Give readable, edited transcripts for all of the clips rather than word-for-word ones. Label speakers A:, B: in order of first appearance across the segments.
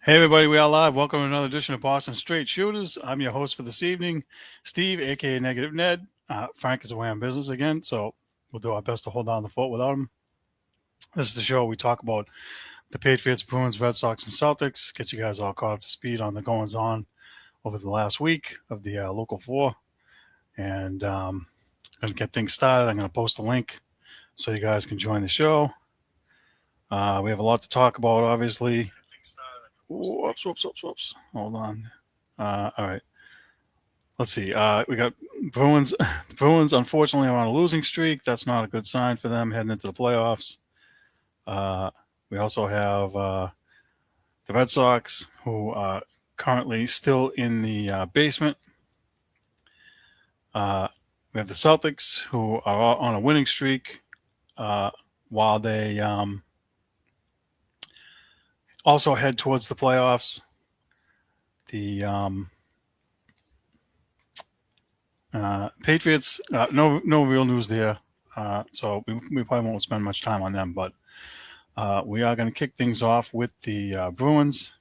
A: Hey everybody, we are live. Welcome to another edition of Boston Straight Shooters. I'm your host for this evening, Steve, aka Negative Ned. Frank is away on business again, so we'll do our best to hold down the fort without him. This is the show we talk about the Patriots, Bruins, Red Sox, and Celtics. Get you guys all caught up to speed on the goings on over the last week of the local four, and I'm going to get things started. I'm going to post a link so you guys can join the show. We have a lot to talk about, obviously. Whoops. Hold on. All right. Let's see. We got Bruins. The Bruins, unfortunately, are on a losing streak. That's not a good sign for them heading into the playoffs. We also have the Red Sox, who are currently still in the basement. We have the Celtics, who are on a winning streak, while they also head towards the playoffs. The Patriots, no real news there, so we probably won't spend much time on them. But we are going to kick things off with the Bruins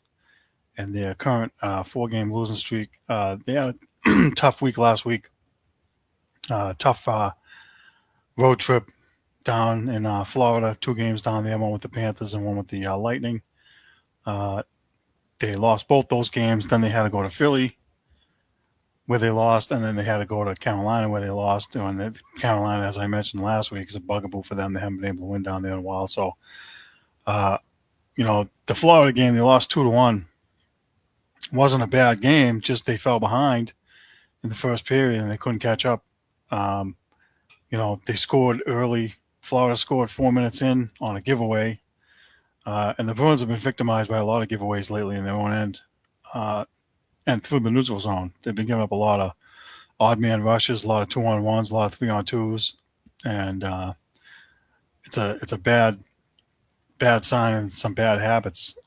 A: and their current 4-game losing streak. They had a tough week last week, tough road trip down in Florida, 2 games down there, one with the Panthers and one with the Lightning. They lost both those games. Then they had to go to Philly, where they lost, and then they had to go to Carolina, where they lost. And Carolina, as I mentioned last week, is a bugaboo for them. They haven't been able to win down there in a while. So, the Florida game, they lost 2-1. Wasn't a bad game, just they fell behind in the first period and they couldn't catch up. They scored early. Florida scored 4 minutes in on a giveaway. And the Bruins have been victimized by a lot of giveaways lately in their own end. And through the neutral zone, they've been giving up a lot of odd man rushes, a lot of 2-on-1s, a lot of 3-on-2s, and it's a bad sign and some bad habits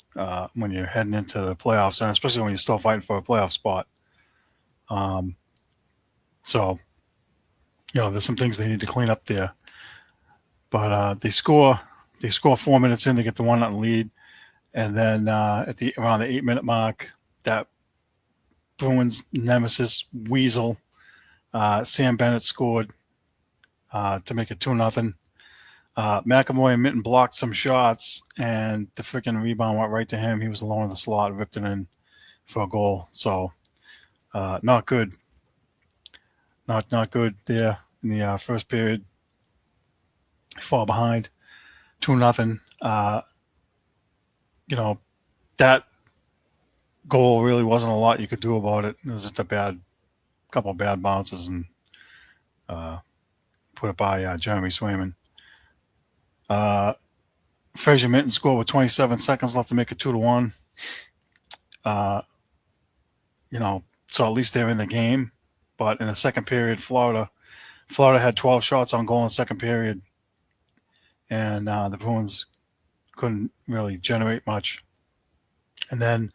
A: when you're heading into the playoffs, and especially when you're still fighting for a playoff spot. So there's some things they need to clean up there. But they score 4 minutes in, they get the 1-0 lead, and then at around the 8-minute mark, that Bruins nemesis Weasel, Sam Bennett scored to make it 2-0. McAvoy and Mitten blocked some shots, and the freaking rebound went right to him. He was alone in the slot, ripped it in for a goal. So not good. Not good there in the first period. Fall behind 2-0. That goal really wasn't a lot you could do about it. It was just a couple of bad bounces and put it by Jeremy Swayman. Fraser Minton scored with 27 seconds left to make it 2-1. So at least they're in the game. But in the second period, Florida had 12 shots on goal in the second period, and the Bruins couldn't really generate much. And then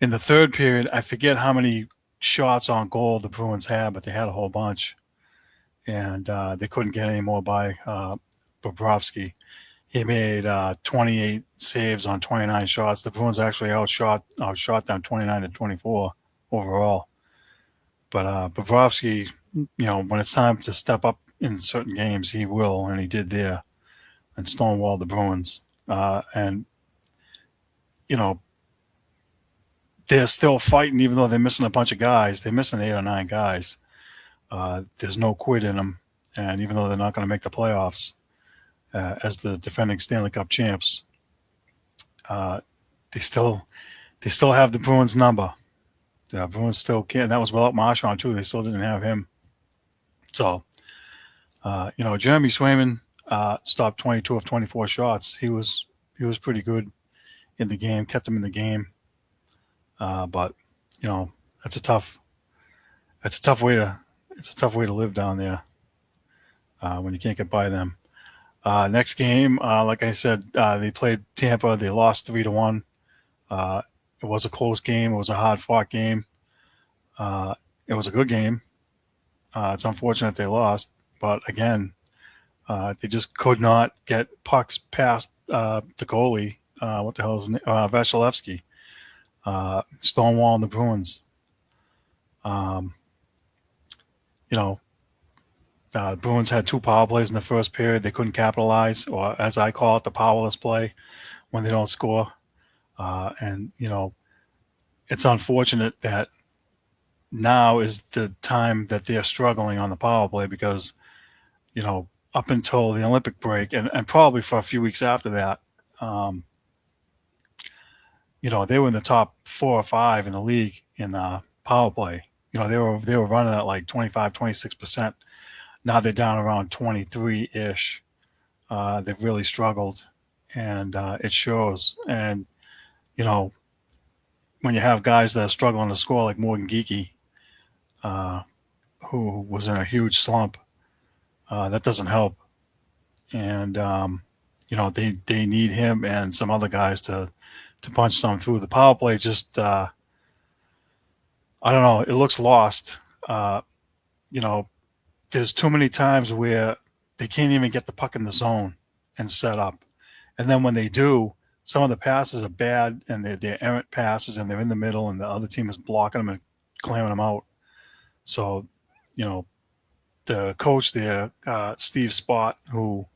A: in the third period, I forget how many shots on goal the Bruins had, but they had a whole bunch, and they couldn't get any more by Bobrovsky. He made 28 saves on 29 shots. The Bruins actually outshot them 29-24 overall. But Bobrovsky, when it's time to step up in certain games, he will, and he did there, and stonewalled the Bruins. They're still fighting, even though they're missing a bunch of guys. They're missing 8 or 9 guys. There's no quit in them, and even though they're not going to make the playoffs as the defending Stanley Cup champs, they still have the Bruins number. The Bruins still can't. That was without Marchand too. They still didn't have him. So, Jeremy Swayman stopped 22 of 24 shots. He was pretty good in the game. Kept him in the game. But that's a tough way to live down there when you can't get by them. Next game, like I said, they played Tampa. They lost 3-1. It was a close game. It was a hard-fought game. It was a good game. It's unfortunate they lost, but again, they just could not get pucks past the goalie. What the hell is Vasilevsky? stonewalling the Bruins. Um, you know, the Bruins had 2 power plays in the first period. They couldn't capitalize, or as I call it, the powerless play when they don't score. And it's unfortunate that now is the time that they're struggling on the power play because up until the Olympic break and probably for a few weeks after that, um, they were in the top 4 or 5 in the league in power play. They were running at like 25, 26%. Now they're down around 23 ish. They've really struggled, and it shows. And you know, when you have guys that are struggling to score, like Morgan Geeky, uh, who was in a huge slump, that doesn't help. And they need him and some other guys to punch some through. The power play just I don't know. It looks lost. Uh, you know, there's too many times where they can't even get the puck in the zone and set up. And then when they do, some of the passes are bad and they're errant passes and they're in the middle and the other team is blocking them and clamming them out. So, the coach there, Steve Spott, who,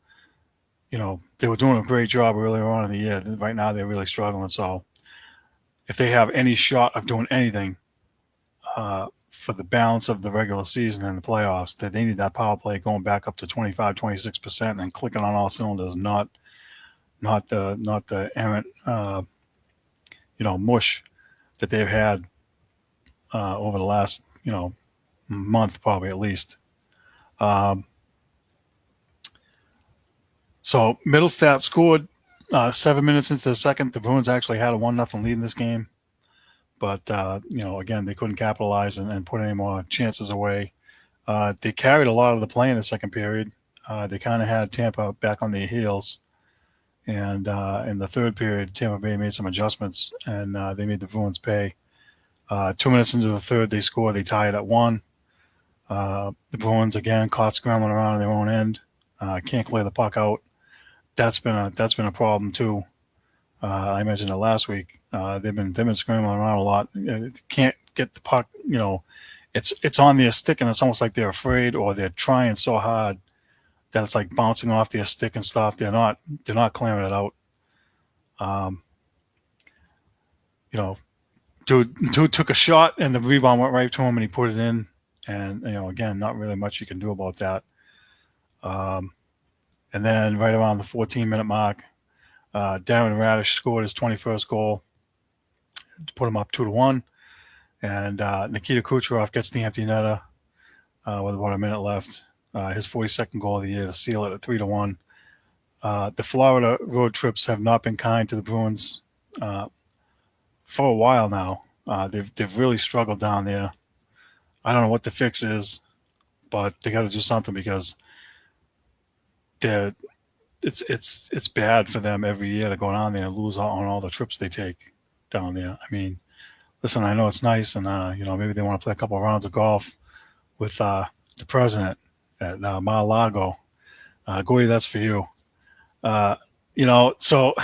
A: they were doing a great job earlier on in the year. Right now they're really struggling. So if they have any shot of doing anything for the balance of the regular season and the playoffs, that they need that power play going back up to 25, 26% and clicking on all cylinders, not the errant mush that they've had over the last month, probably at least. Um, so Middlestat scored 7 minutes into the second. The Bruins actually had a 1-0 lead in this game, but again they couldn't capitalize and put any more chances away. They carried a lot of the play in the second period. They kind of had Tampa back on their heels. And in the third period, Tampa Bay made some adjustments, and they made the Bruins pay. 2 minutes into the third, they scored. They tied at 1. The Bruins again caught scrambling around in their own end. Can't clear the puck out. That's been a problem too. I mentioned it last week. They've been scrambling around a lot. Can't get the puck. It's on their stick, and it's almost like they're afraid, or they're trying so hard that it's like bouncing off their stick and stuff. They're not clearing it out. Dude took a shot and the rebound went right to him and he put it in. And again, not really much you can do about that. And then right around the 14-minute mark, Darren Radish scored his 21st goal to put him up 2-1. And Nikita Kucherov gets the empty netter with about a minute left. His 42nd goal of the year to seal it at 3-1. The Florida road trips have not been kind to the Bruins for a while now. They've really struggled down there. I don't know what the fix is, but they got to do something because it's bad for them every year to go down there and lose on all the trips they take down there. I mean, listen, I know it's nice, and maybe they want to play a couple of rounds of golf with the president at Mar-a-Lago. Gordy, that's for you. So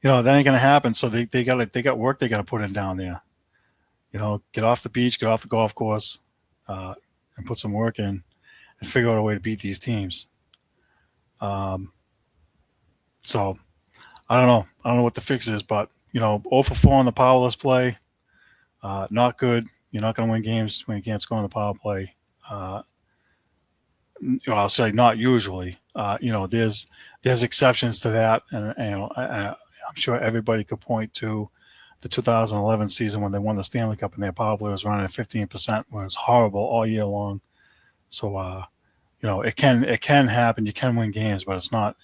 A: that ain't gonna happen. So they got work they got to put in down there. Get off the beach, get off the golf course, and put some work in, and figure out a way to beat these teams. So I don't know. I don't know what the fix is, but 0 for 4 on the powerless play, not good. You're not going to win games when you can't score on the power play. I'll say not usually. There's exceptions to that, and I'm sure everybody could point to the 2011 season when they won the Stanley Cup and their power play was running at 15%, where it was horrible all year long. So it can happen. You can win games, but it's not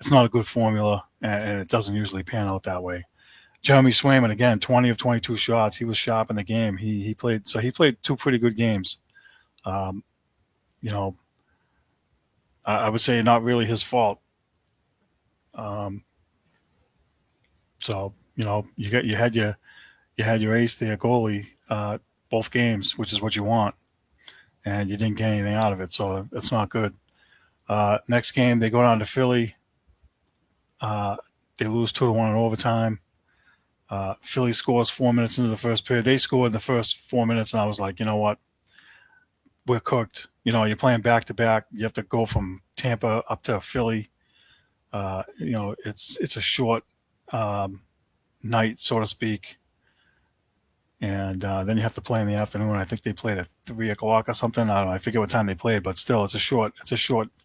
A: a good formula, and it doesn't usually pan out that way. Jeremy Swayman, again, 20 of 22 shots. He was sharp in the game. He played 2 pretty good games. I would say not really his fault. So you had your ace there, goalie, both games, which is what you want, and you didn't get anything out of it. So that's not good. Next game, they go down to Philly. They lose 2-1 in overtime. Philly scores 4 minutes into the first period. They scored the first 4 minutes, and I was like, you know what? We're cooked. You're playing back to back. You have to go from Tampa up to Philly. It's a short night, so to speak. And then you have to play in the afternoon. I think they played at 3 o'clock or something. I don't know. I forget what time they played, but still, it's a short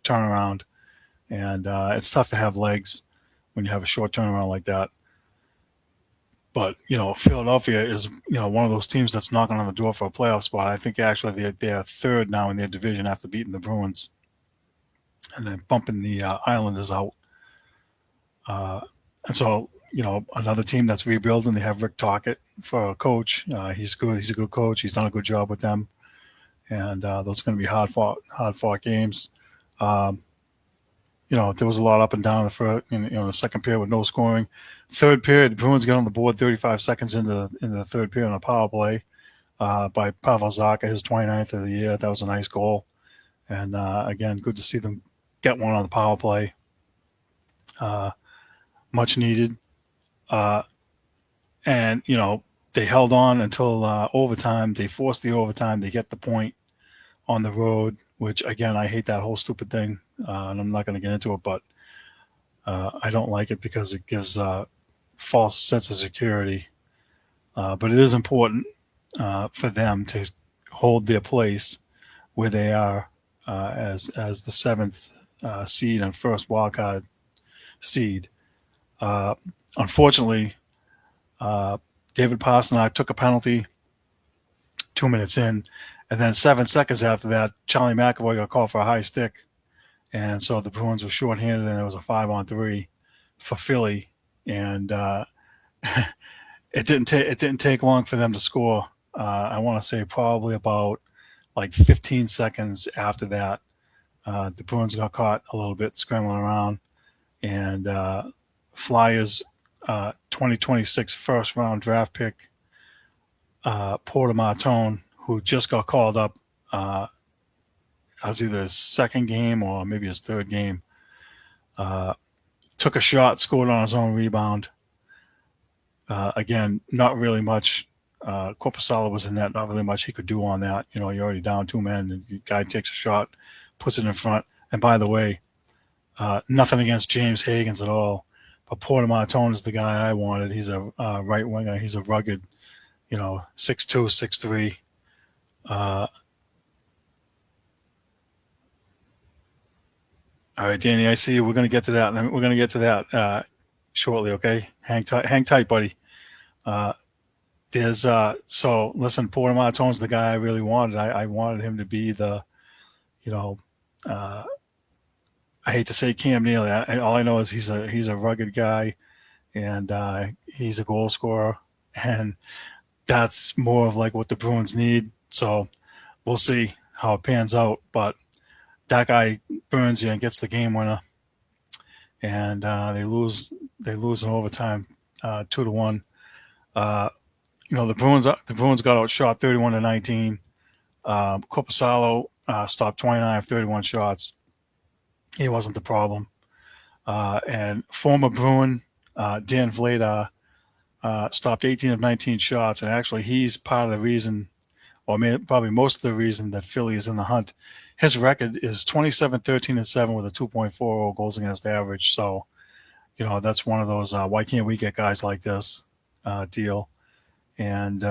A: turnaround, and it's tough to have legs when you have a short turnaround like that. But Philadelphia is one of those teams that's knocking on the door for a playoff spot. I think actually they're third now in their division after beating the Bruins, and then bumping the Islanders out. And so another team that's rebuilding. They have Rick Tocchet for a coach. He's good. He's a good coach. He's done a good job with them, and those are going to be hard fought games. There was a lot up and down in the second period with no scoring. Third period, the Bruins got on the board 35 seconds into the third period on a power play by Pavel Zacha, his 29th of the year. That was a nice goal. And again, good to see them get one on the power play. Much needed. And they held on until overtime. They forced the overtime. They get the point on the road, which, again, I hate that whole stupid thing. And I'm not going to get into it, but I don't like it because it gives a false sense of security. But it is important for them to hold their place where they are as the seventh seed and first wildcard seed. Unfortunately, David Pastrnak took a penalty 2 minutes in, and then 7 seconds after that, Charlie McAvoy got called for a high stick. And so the Bruins were shorthanded, and it was a 5-on-3 for Philly. And it didn't take long for them to score. I want to say probably about like 15 seconds after that, the Bruins got caught a little bit scrambling around, and Flyers 2026 first round draft pick Porter Martone, who just got called up. As either his second game or maybe his third game, took a shot, scored on his own rebound. Again, not really much. Korpisalo was in net, not really much he could do on that. You're already down 2 men, and the guy takes a shot, puts it in front. And by the way, nothing against James Higgins at all, but Porter Martone is the guy I wanted. He's a right winger. He's a rugged, 6'2", 6'3". All right, Danny, I see you. We're going to get to that. We're going to get to that shortly, okay? Hang tight, buddy. So listen, Porter Martone's the guy I really wanted. I wanted him to be the, I hate to say Cam Neely. All I know is he's a rugged guy, and he's a goal scorer, and that's more of like what the Bruins need. So we'll see how it pans out, but that guy burns you and gets the game winner, and they lose in overtime, 2-1. The Bruins got outshot 31-19. Korpisalo stopped 29 of 31 shots. He wasn't the problem. And former Bruin Dan Vladar stopped 18 of 19 shots, and actually he's part of the reason, or probably most of the reason, that Philly is in the hunt. His record is 27-13-7 with a 2.40 goals against average. So, that's one of those why can't we get guys like this deal. And,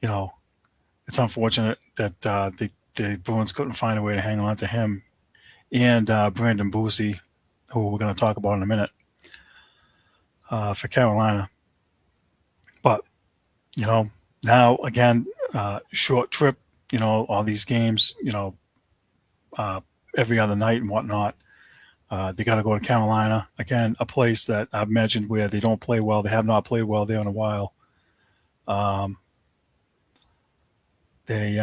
A: it's unfortunate that the Bruins couldn't find a way to hang on to him and Brandon Boosie, who we're going to talk about in a minute, for Carolina. But, now, again, short trip, all these games, every other night and whatnot. They got to go to Carolina. Again, a place that I've mentioned where they don't play well. They have not played well there in a while. They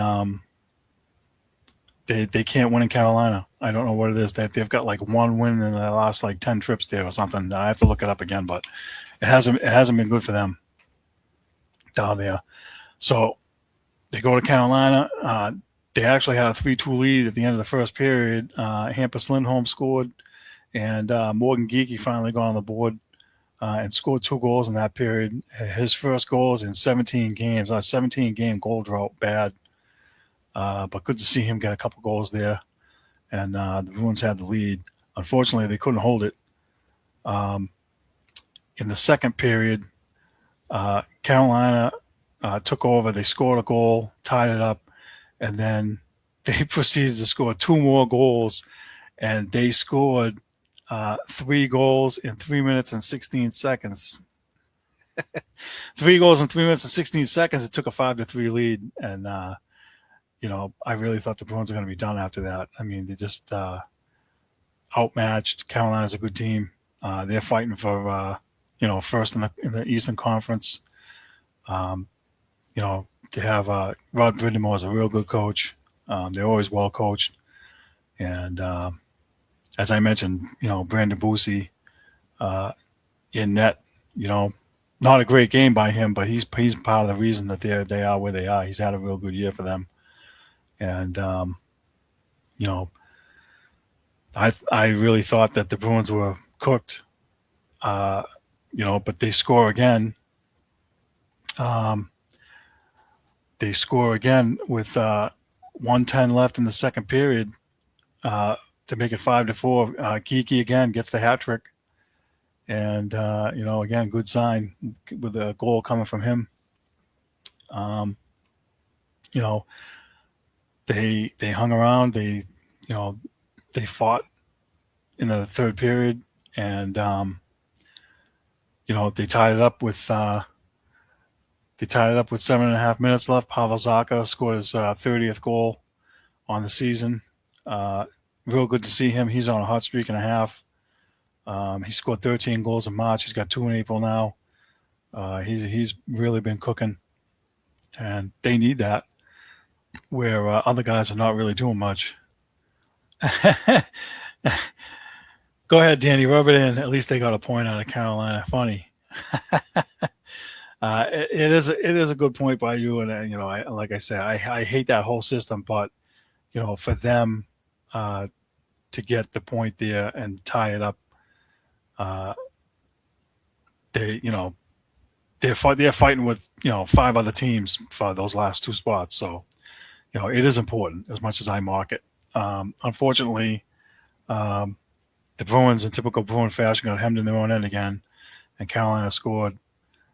A: can't win in Carolina. I don't know what it is. They've got like one win in the last like 10 trips there or something. I have to look it up again, but it hasn't been good for them down there. So they go to Carolina. They actually had a 3-2 lead at the end of the first period. Hampus Lindholm scored, and Morgan Geekie finally got on the board and scored 2 goals in that period. His first goal is in 17 games. 17-game goal drought, bad. But good to see him get a couple goals there. And the Bruins had the lead. Unfortunately, they couldn't hold it. In the second period, Carolina took over. They scored a goal, tied it up, and then they proceeded to score 2 more goals, and they scored 3 goals in 3 minutes and 16 seconds. 3 goals in 3 minutes and 16 seconds. It took a 5-3 lead, and I really thought the Bruins were going to be done after that. I mean, they just outmatched. Carolina's a good team. They're fighting for first in the Eastern Conference. To have Rod Brind'Amour is a real good coach. They're always well coached, and as I mentioned, Brandon Boosie in net. Not a great game by him, but he's part of the reason that they are where they are. He's had a real good year for them, and I really thought that the Bruins were cooked. But they score again. They score again with 1:10 left in the second period to make it 5-4. Kiki again gets the hat trick, and again, good sign with a goal coming from him. They hung around. They fought in the third period, and they tied it up with 7.5 minutes left. Pavel Zacha scored his 30th goal on the season. Real good to see him. He's on a hot streak and a half. He scored 13 goals in March. He's got 2 in April now. He's really been cooking, and they need that where other guys are not really doing much. Go ahead, Danny. Rub it in. At least they got a point out of Carolina. Funny. It is a good point by you, and like I said, I hate that whole system, but for them to get the point there and tie it up, they're fighting with 5 other teams for those last 2 spots. So it is important as much as I mock it. Unfortunately, the Bruins, in typical Bruin fashion, got hemmed in their own end again, and Carolina scored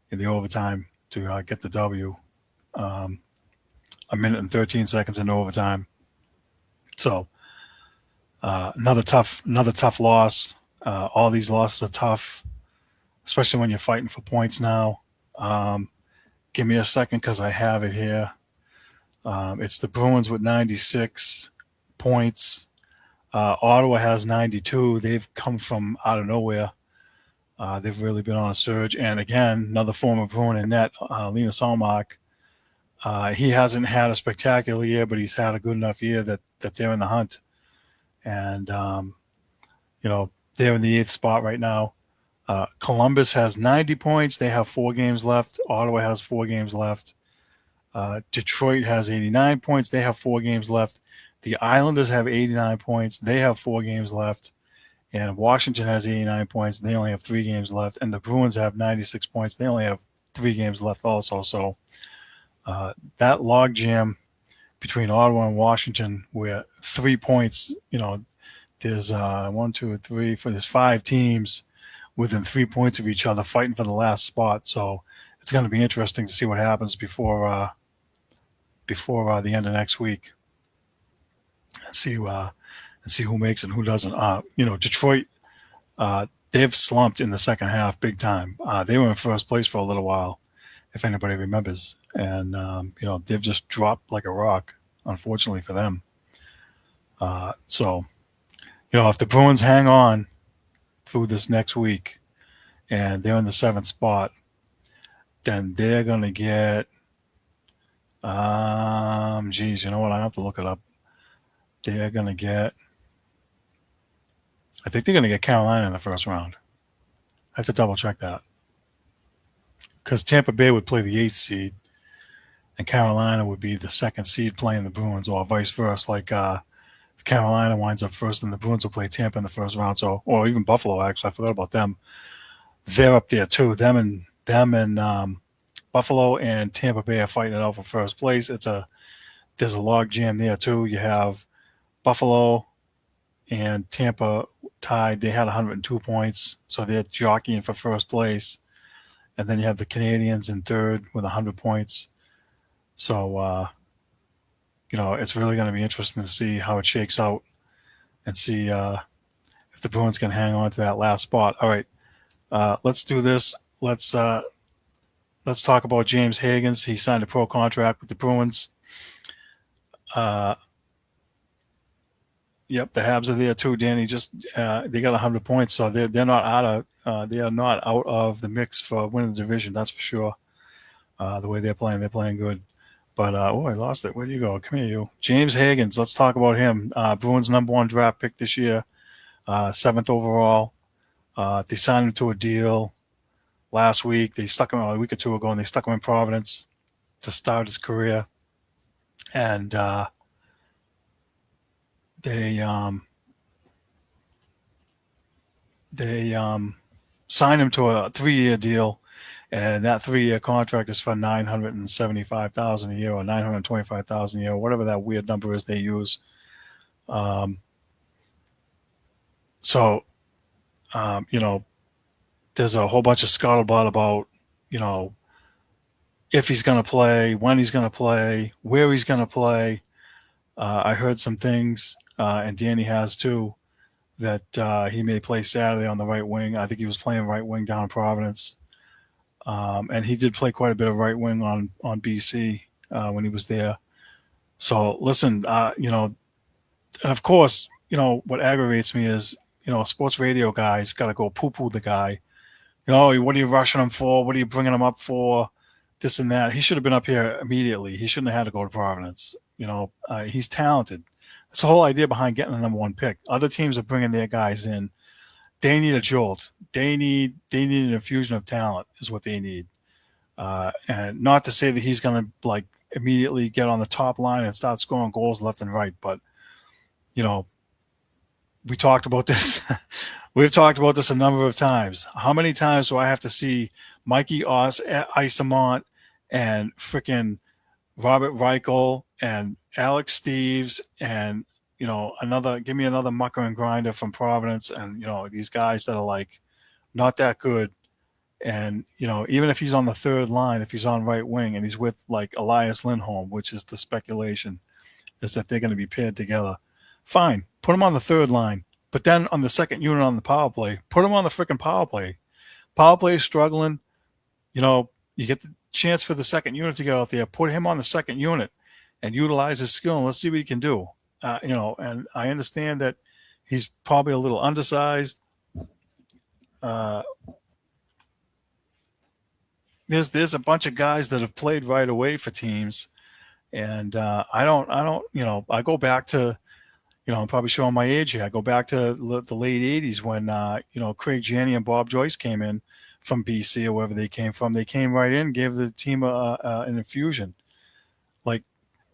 A: in the overtime to get the W. 1 minute and 13 seconds into overtime. So another tough loss. All these losses are tough, especially when you're fighting for points now. Give me a second because I have it here. It's the Bruins with 96 points. Ottawa has 92. They've come from out of nowhere. They've really been on a surge. And again, another former Bruin in net, Linus Ullmark. He hasn't had a spectacular year, but he's had a good enough year that they're in the hunt. And, they're in the 8th spot right now. Columbus has 90 points. They have 4 games left. Ottawa has 4 games left. Detroit has 89 points. They have 4 games left. The Islanders have 89 points. They have 4 games left. And Washington has 89 points. They only have 3 games left. And the Bruins have 96 points. They only have 3 games left also. So that logjam between Ottawa and Washington, where 3 points, there's 1, 2, 3, there's 5 teams within 3 points of each other fighting for the last spot. So it's going to be interesting to see what happens before the end of next week. And see who makes it and who doesn't. Detroit, they've slumped in the second half big time. They were in first place for a little while, if anybody remembers. And, they've just dropped like a rock, unfortunately for them. So, if the Bruins hang on through this next week and they're in the 7th spot, then they're going to get, you know what? I have to look it up. They're going to get, I think they're going to get Carolina in the first round. I have to double check that. Because Tampa Bay would play the 8th seed and Carolina would be the 2nd seed playing the Bruins, or vice versa. Like if Carolina winds up first, then the Bruins will play Tampa in the first round. So, or even Buffalo, actually. I forgot about them. they're up there too. Them and Buffalo and Tampa Bay are fighting it out for first place. There's a log jam there too. You have Buffalo and Tampa tied. They had 102 points, so they're jockeying for first place. And then you have the Canadians in third with 100 points. So it's really going to be interesting to see how it shakes out and see if the Bruins can hang on to that last spot. All right, let's do this. Let's talk about James Higgins. He signed a pro contract with the Bruins. Yep, the Habs are there too, Danny. Just they got 100 points, so they're not out of the mix for winning the division. That's for sure. The way they're playing good. But I lost it. Where do you go? Come here, you. James Higgins. Let's talk about him. Bruins #1 draft pick this year, 7th overall. They signed him to a deal last week. They stuck him a week or two ago, and they stuck him in Providence to start his career. And they signed him to a 3-year deal, and that 3-year contract is for $975,000 a year or $925,000 a year, or whatever that weird number is they use. There's a whole bunch of scuttlebutt about if he's going to play, when he's going to play, where he's going to play. I heard some things, and Danny has too, that he may play Saturday on the right wing. I think he was playing right wing down in Providence. And he did play quite a bit of right wing on BC when he was there. So listen, and of course, what aggravates me is, a sports radio guy's got to go poo-poo the guy. What are you rushing him for? What are you bringing him up for? This and that. He should have been up here immediately. He shouldn't have had to go to Providence. He's talented. That's the whole idea behind getting the #1 pick. Other teams are bringing their guys in. They need a jolt. They need an infusion of talent is what they need. And not to say that he's going to immediately get on the top line and start scoring goals left and right, but we talked about this. We've talked about this a number of times. How many times do I have to see Mikey Isamont and freaking Robert Reichel and Alex Steves and give me another mucker and grinder from Providence, and these guys that are not that good, and even if he's on the third line, if he's on right wing and he's with Elias Lindholm, which is the speculation is that they're going to be paired together, fine, put him on the third line, but then on the second unit on the power play, put him on the freaking power play. Power play is struggling. You get the chance for the second unit to get out there, put him on the second unit and utilize his skill, and let's see what he can do. And I understand that he's probably a little undersized. There's a bunch of guys that have played right away for teams, and I don't. I go back to, I'm probably showing my age here. I go back to the late '80s when Craig Janney and Bob Joyce came in from BC or wherever they came from. They came right in, gave the team an infusion.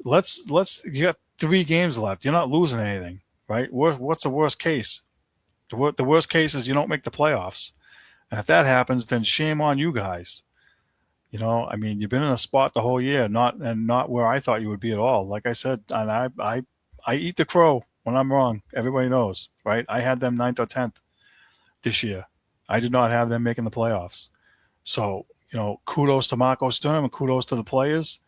A: You got 3 games left. You're not losing anything, right? What's the worst case? The worst case is you don't make the playoffs. And if that happens, then shame on you guys. You've been in a spot the whole year, not where I thought you would be at all. Like I said, and I eat the crow when I'm wrong. Everybody knows, right? I had them 9th or 10th this year. I did not have them making the playoffs. So, kudos to Marco Sturm and kudos to the players.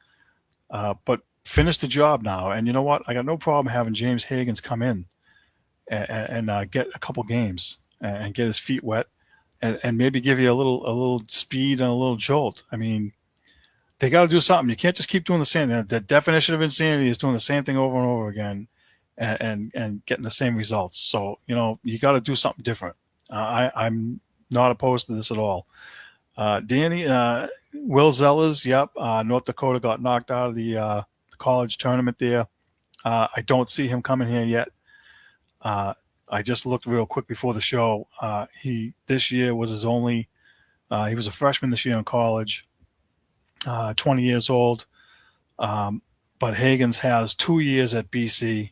A: But finish the job now. And you know what? I got no problem having James Higgins come in and get a couple games and get his feet wet and maybe give you a little speed and a little jolt. They got to do something. You can't just keep doing the same. The definition of insanity is doing the same thing over and over again and getting the same results. So, you got to do something different. I'm not opposed to this at all. Danny, Will Zellers, yep. North Dakota got knocked out of the college tournament there. I don't see him coming here yet. I just looked real quick before the show. This year was his only. He was a freshman this year in college, 20 years old. But Higgins has 2 years at BC,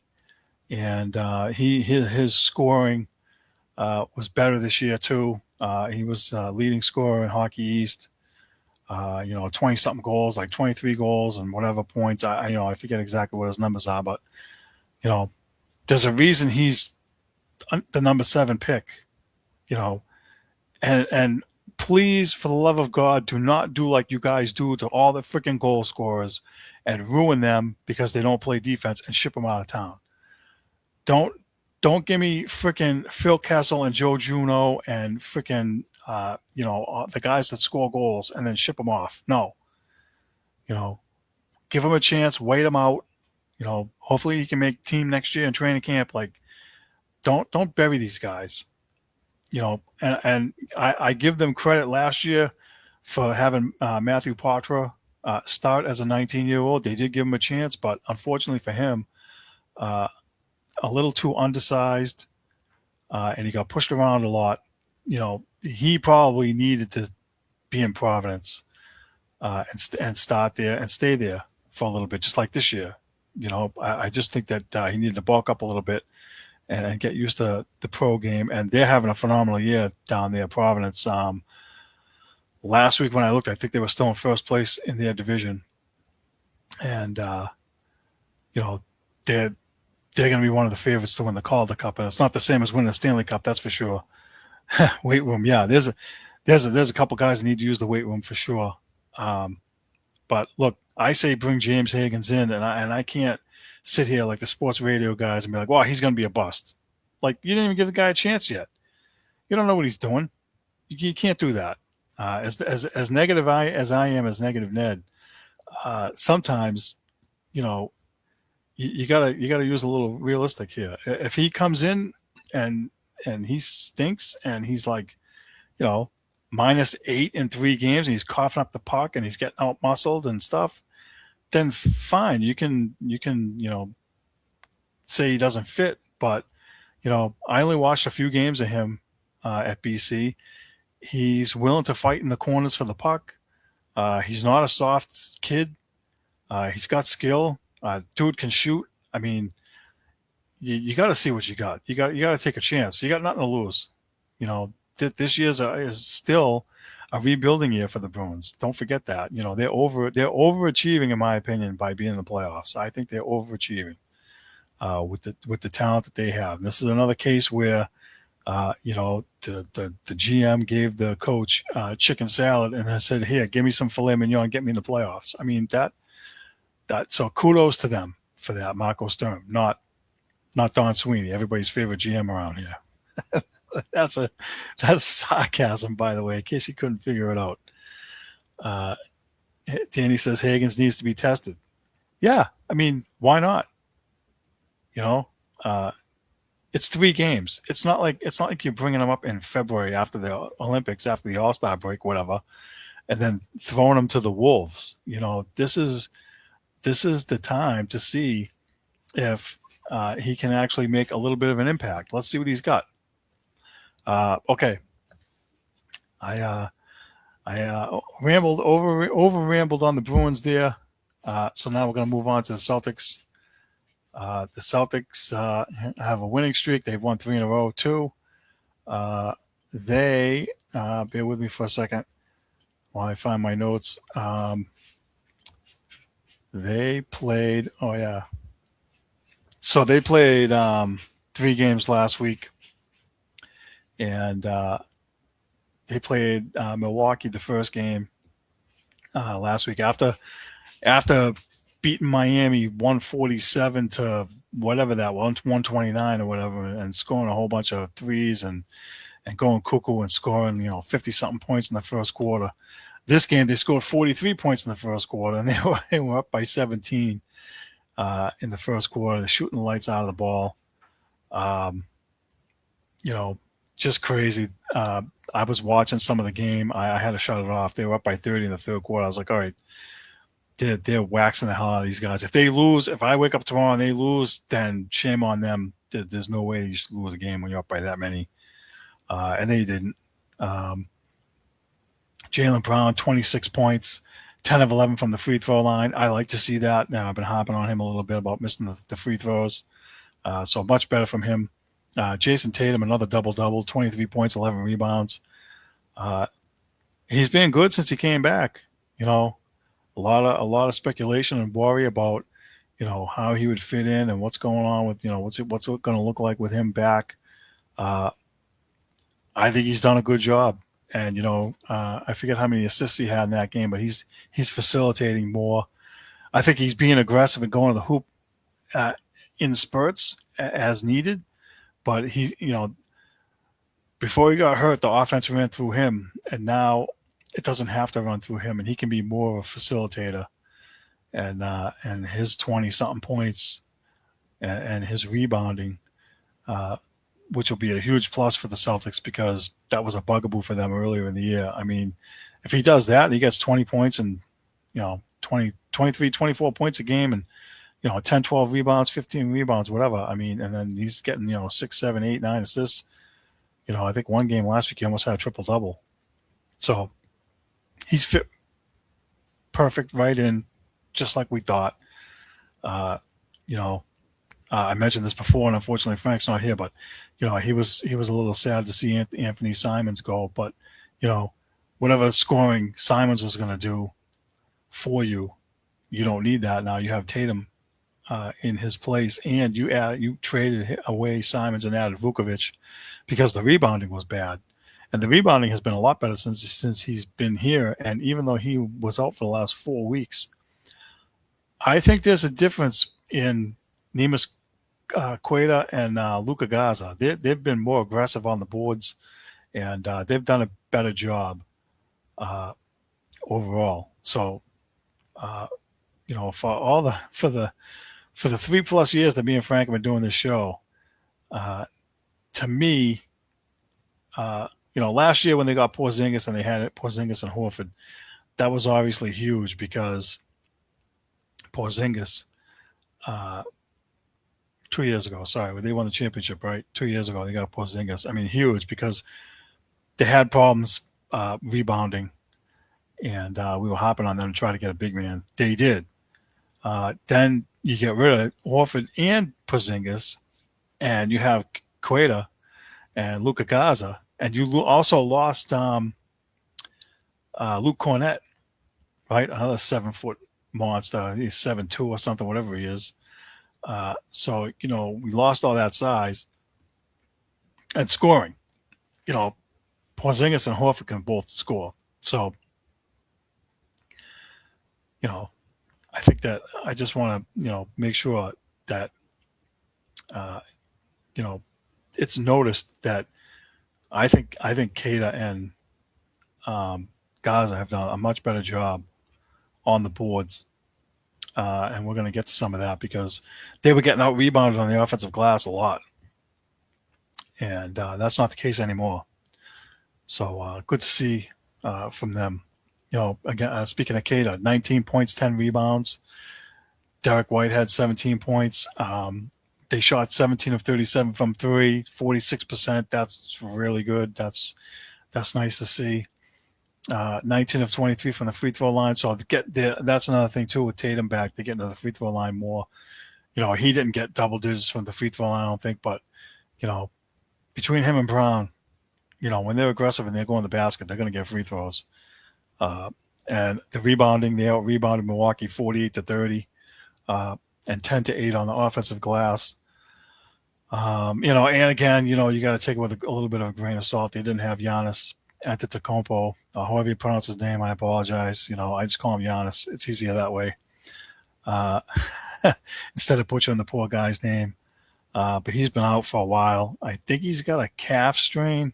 A: and his scoring was better this year too. He was leading scorer in Hockey East. 20-something goals, like 23 goals and whatever points. I forget exactly what his numbers are, but there's a reason he's the number 7 pick. And please, for the love of God, do not do like you guys do to all the freaking goal scorers and ruin them because they don't play defense and ship them out of town. Don't give me freaking Phil Kessel and Joe Juno and freaking the guys that score goals and then ship them off. No, give them a chance, wait them out. Hopefully he can make team next year in training camp. Like, don't bury these guys. And I give them credit last year for having Matthew Poitras start as a 19-year-old. They did give him a chance, but unfortunately for him, a little too undersized, and he got pushed around a lot. He probably needed to be in Providence and start there and stay there for a little bit, just like this year. I just think that he needed to bulk up a little bit and get used to the pro game. And they're having a phenomenal year down there, Providence. Last week when I looked, I think they were still in first place in their division. And, they're going to be one of the favorites to win the Calder Cup. And it's not the same as winning the Stanley Cup, that's for sure. Weight room, yeah. There's a couple guys that need to use the weight room for sure. But look, I say bring James Higgins in, and I can't sit here like the sports radio guys and be like, "Wow, he's going to be a bust." Like, you didn't even give the guy a chance yet. You don't know what he's doing. You can't do that. As negative as I am as negative Ned, sometimes, you gotta use a little realistic here. If he comes in and he stinks and he's like, -8 in 3 games and he's coughing up the puck and he's getting out muscled and stuff, then fine. You can say he doesn't fit, but I only watched a few games of him at BC. He's willing to fight in the corners for the puck. He's not a soft kid. He's got skill. Dude can shoot. I mean, you got to see what you got. You got to take a chance. You got nothing to lose. This year is still a rebuilding year for the Bruins. Don't forget that. They're overachieving, in my opinion, by being in the playoffs. I think they're overachieving with the talent that they have. And this is another case where the GM gave the coach chicken salad and I said, "Here, give me some filet mignon and get me in the playoffs." I mean, so kudos to them for that. Marco Sturm, not Don Sweeney, everybody's favorite GM around here. That's sarcasm, by the way, in case you couldn't figure it out. Danny says Higgins needs to be tested. Yeah, I mean, why not? It's 3 games. It's not like you're bringing them up in February after the Olympics, after the All-Star break, whatever, and then throwing them to the Wolves. This is the time to see if he can actually make a little bit of an impact. Let's see what he's got. Okay. I rambled over on the Bruins there. So now we're going to move on to the Celtics. The Celtics have a winning streak. They've won 3 in a row too. They bear with me for a second while I find my notes. They played. Oh yeah. So they played 3 games last week. And they played Milwaukee the first game last week after beating Miami 147 to whatever that was, 129 or whatever, and scoring a whole bunch of threes and going cuckoo and scoring 50-something points in the first quarter. This game they scored 43 points in the first quarter, and they were up by 17 in the first quarter. They're shooting the lights out of the ball. Just crazy. I was watching some of the game. I had to shut it off. They were up by 30 in the third quarter. I was like, all right, they're waxing the hell out of these guys. If they lose, if I wake up tomorrow and they lose, then shame on them. There's no way you should lose a game when you're up by that many. And they didn't. Jaylen Brown, 26 points, 10 of 11 from the free throw line. I like to see that. Now I've been hopping on him a little bit about missing the free throws. So much better from him. Jason Tatum, another double-double, 23 points, 11 rebounds. Uh, he's been good since he came back. You know, a lot of speculation and worry about how he would fit in and what's going on with what's it going to look like with him back. Uh, I think he's done a good job, and I forget how many assists he had in that game, but he's facilitating more. I think he's being aggressive and going to the hoop uh, in spurts as needed. But before he got hurt, the offense ran through him, and now it doesn't have to run through him, and he can be more of a facilitator. And his 20-something points and his rebounding, uh, which will be a huge plus for the Celtics because that was a bugaboo for them earlier in the year. I mean, if he does that, he gets 20 points and 20, 23, 24 points a game, and 10, 12 rebounds, 15 rebounds, whatever. I mean, and then he's getting 6, 7, 8, 9 assists. I think one game last week he almost had a triple double. So he's fit perfect right in, just like we thought. Uh, I mentioned this before, and unfortunately Frank's not here, but he was a little sad to see Anthony Simons go. But whatever scoring Simons was going to do for you, you don't need that now. You have Tatum in his place, and you traded away Simons and added Vukovic because the rebounding was bad, and the rebounding has been a lot better since he's been here. And even though he was out for the last 4 weeks, I think there's a difference in Neemias Queta and Luka Gaza. They've been more aggressive on the boards, and they've done a better job uh, overall. So, for the 3+ years that me and Frank have been doing this show, to me, last year when they got Porzingis and they had Porzingis and Horford, that was obviously huge because Porzingis. 2 years ago, sorry, they won the championship, right? 2 years ago, they got Porzingis. I mean, huge because they had problems rebounding, and we were hopping on them to try to get a big man. They did. Then you get rid of Horford and Porzingis, and you have Queta and Luka Gaza, and you also lost Luke Cornett, right? Another 7-foot monster. He's 7'2" or something, whatever he is. So we lost all that size and scoring. Porzingis and Horford can both score. So, I think that I just want to make sure that it's noticed that I think Keita and Gaza have done a much better job on the boards. And we're going to get to some of that because they were getting out rebounded on the offensive glass a lot. And that's not the case anymore. So good to see from them. Again, speaking of Keita, 19 points, 10 rebounds. Derek White had 17 points. They shot 17 of 37 from three, 46%. That's really good. That's nice to see. 19 of 23 from the free throw line. So that's another thing too with Tatum back. They get into the free throw line more. He didn't get double digits from the free throw line, I don't think, but between him and Brown, when they're aggressive and they're going to the basket, they're going to get free throws. And the rebounding, they out rebounded Milwaukee 48-30, and 10-8 on the offensive glass. And again, you got to take it with a little bit of a grain of salt. They didn't have Giannis Antetokounmpo, however you pronounce his name, I apologize. I just call him Giannis. It's easier that way. Instead of butchering the poor guy's name. But he's been out for a while. I think he's got a calf strain.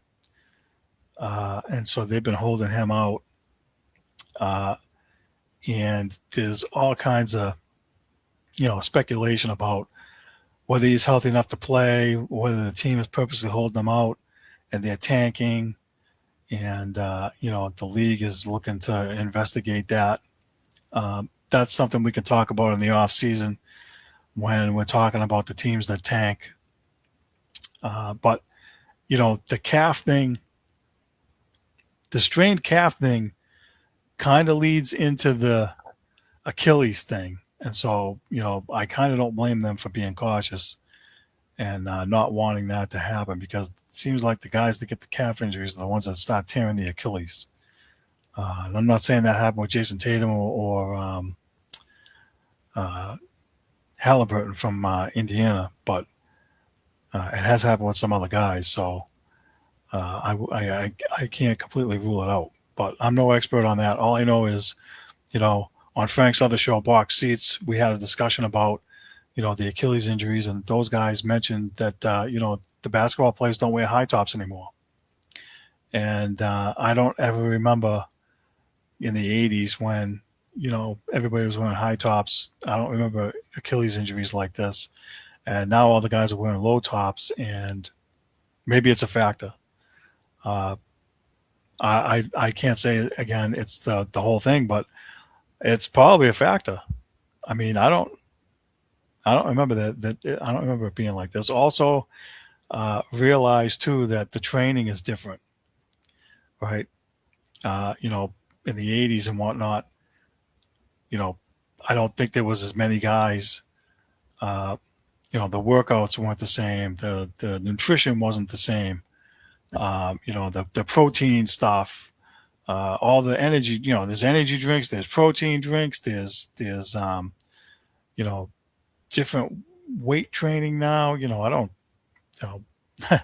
A: And so they've been holding him out. And there's all kinds of, speculation about whether he's healthy enough to play, whether the team is purposely holding him out and they're tanking. And, the league is looking to investigate that. That's something we can talk about in the off season when we're talking about the teams that tank. But, the calf thing, the strained calf thing kind of leads into the Achilles thing. And so, I kind of don't blame them for being cautious. and not wanting that to happen, because it seems like the guys that get the calf injuries are the ones that start tearing the Achilles. And I'm not saying that happened with Jason Tatum or uh, Halliburton from Indiana, but it has happened with some other guys. So I can't completely rule it out. But I'm no expert on that. All I know is, on Frank's other show, Box Seats, we had a discussion about, the Achilles injuries, and those guys mentioned that, the basketball players don't wear high tops anymore. And I don't ever remember in the 80s when, everybody was wearing high tops. I don't remember Achilles injuries like this. And now all the guys are wearing low tops, and maybe it's a factor. Uh, I can't say again it's the whole thing, but it's probably a factor. I mean, I don't remember that I don't remember it being like this. Also, realize too that the training is different, right? Uh, you know, in the '80s and whatnot, you know, I don't think there was as many guys. Uh, the workouts weren't the same. The nutrition wasn't the same. The protein stuff, all the energy. There's energy drinks, there's protein drinks, there's you know different weight training now. I don't you know I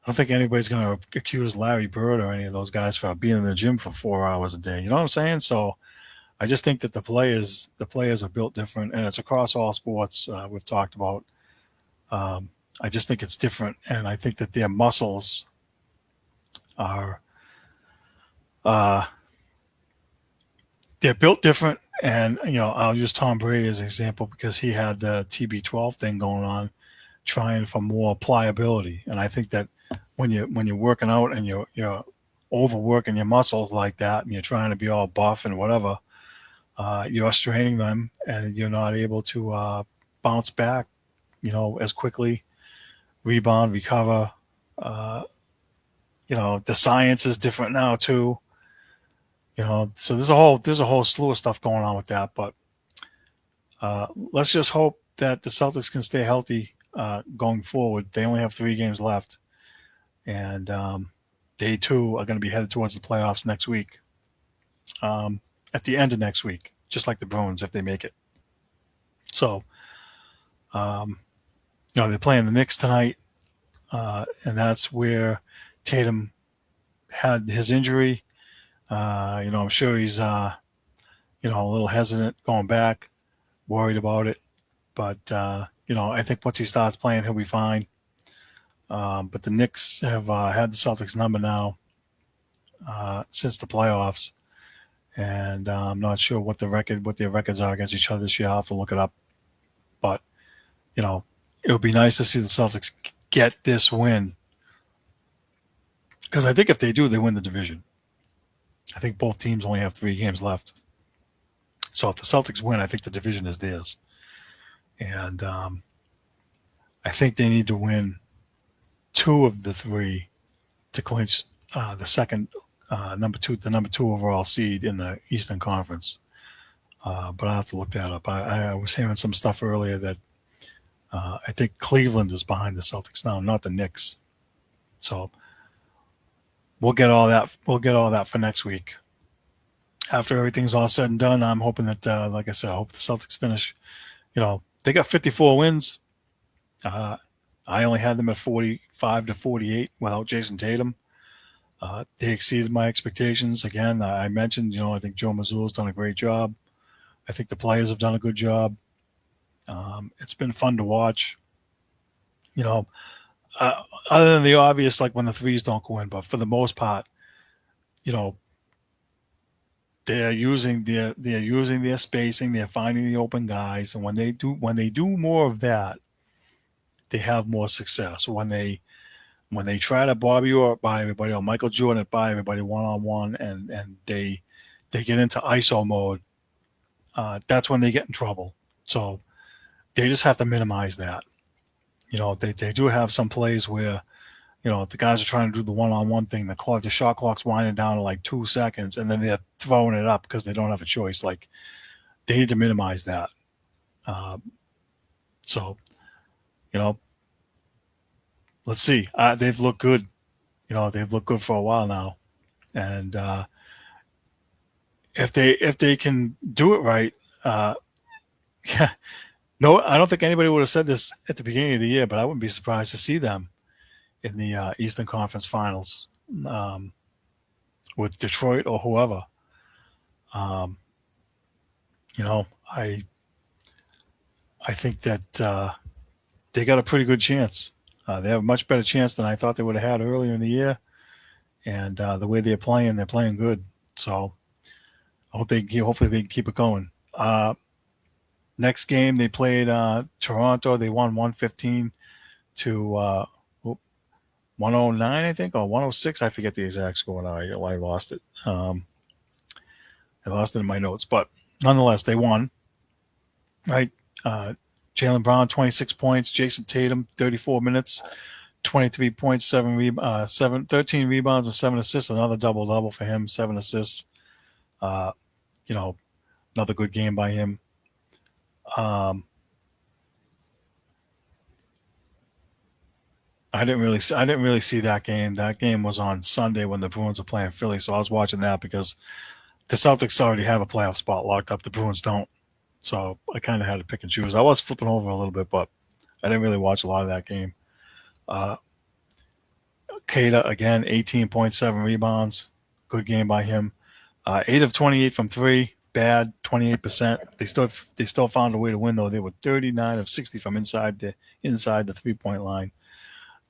A: don't think anybody's going to accuse Larry Bird or any of those guys for being in the gym for 4 hours a day. You know what I'm saying? So I just think that the players are built different, and it's across all sports. We've talked about. Um, I just think it's different, and I think that their muscles are uh, they're built different. And I'll use Tom Brady as an example because he had the TB12 thing going on, trying for more pliability. And I think that when you're working out and you're overworking your muscles like that, and you're trying to be all buff and whatever, you're straining them, and you're not able to bounce back, as quickly, rebound, recover. Uh, the science is different now too. So there's a whole slew of stuff going on with that. But let's just hope that the Celtics can stay healthy going forward. They only have 3 games left, and they too are going to be headed towards the playoffs next week. At the end of next week, just like the Bruins if they make it. So, they're playing the Knicks tonight, and that's where Tatum had his injury. I'm sure he's a little hesitant going back, worried about it. But I think once he starts playing, he'll be fine. But the Knicks have had the Celtics number now since the playoffs, and I'm not sure what their records are against each other this year. I'll have to look it up. But it would be nice to see the Celtics get this win, because I think if they do, they win the division. I think both teams only have 3 games left. So if the Celtics win, I think the division is theirs. And I think they need to win 2 of the 3 to clinch the second the number two overall seed in the Eastern Conference. But I have to look that up. I was hearing some stuff earlier that I think Cleveland is behind the Celtics now, not the Knicks. So we'll get all that. We'll get all that for next week. After everything's all said and done, I'm hoping that, like I said, I hope the Celtics finish. They got 54 wins. I only had them at 45 to 48 without Jason Tatum. They exceeded my expectations. Again, I mentioned, I think Joe Mazzulla's done a great job. I think the players have done a good job. It's been fun to watch. Other than the obvious, like when the threes don't go in, but for the most part, they're using their spacing. They're finding the open guys, and when they do more of that, they have more success. When they try to Bobby Orr by everybody or Michael Jordan by everybody one-on-one, and they get into ISO mode, that's when they get in trouble. So they just have to minimize that. They do have some plays where, the guys are trying to do the one-on-one thing. The shot clock's winding down to like 2 seconds, and then they're throwing it up because they don't have a choice. Like, they need to minimize that. So, let's see. They've looked good. They've looked good for a while now, and if they can do it right, uh, no, I don't think anybody would have said this at the beginning of the year, but I wouldn't be surprised to see them in the Eastern Conference Finals um, with Detroit or whoever. Um, you know, I think that they got a pretty good chance. They have a much better chance than I thought they would have had earlier in the year, and the way they're playing good. So hopefully they keep it going. Next game they played Toronto. They won 115 to 109, I think, or 106. I forget the exact score now. I lost it. I lost it in my notes, but nonetheless, they won. Right. Jaylen Brown, 26 points. Jason Tatum, 34 minutes, 23 points, 13 rebounds, and 7 assists. Another double-double for him, 7 assists. Uh, you know, another good game by him. I didn't really see that game. That game was on Sunday when the Bruins were playing Philly, so I was watching that because the Celtics already have a playoff spot locked up. The Bruins don't. So I kind of had to pick and choose. I was flipping over a little bit, but I didn't really watch a lot of that game. Uh, Kata, again, 18.7 rebounds. Good game by him. 8 of 28 from 3. Bad, 28%. They still found a way to win, though. They were 39 of 60 from inside the 3-point line.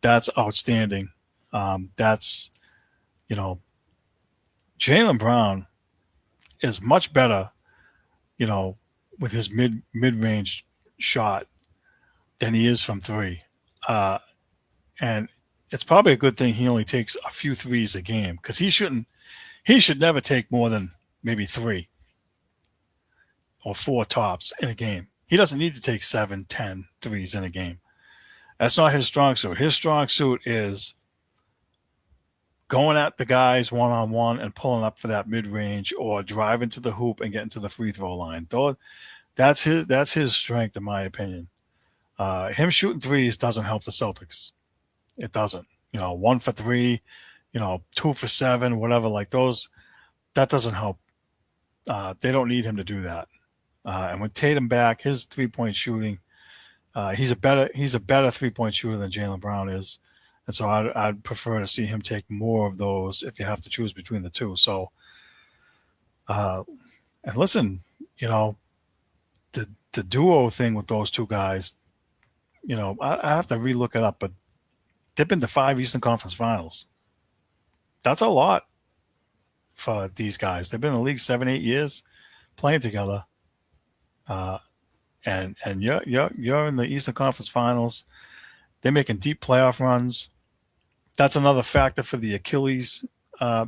A: That's outstanding. That's, Jaylen Brown is much better, with his mid-range shot than he is from 3. And it's probably a good thing he only takes a few threes a game because he should never take more than maybe 3 or 4 tops in a game. He doesn't need to take 7, 10 threes in a game. That's not his strong suit. His strong suit is going at the guys one-on-one and pulling up for that mid-range or driving to the hoop and getting to the free throw line. That's his strength, in my opinion. Him shooting threes doesn't help the Celtics. It doesn't. 1 for 3, 2 for 7, whatever, like those. That doesn't help. They don't need him to do that. And with Tatum back, his 3-point shooting, he's a better 3-point shooter than Jaylen Brown is. And so I'd prefer to see him take more of those if you have to choose between the two. So, and listen, the duo thing with those two guys, I have to relook it up, but they've been to 5 Eastern Conference Finals. That's a lot for these guys. They've been in the league 7, 8 years playing together. And you're in the Eastern Conference Finals. They're making deep playoff runs. That's another factor for the Achilles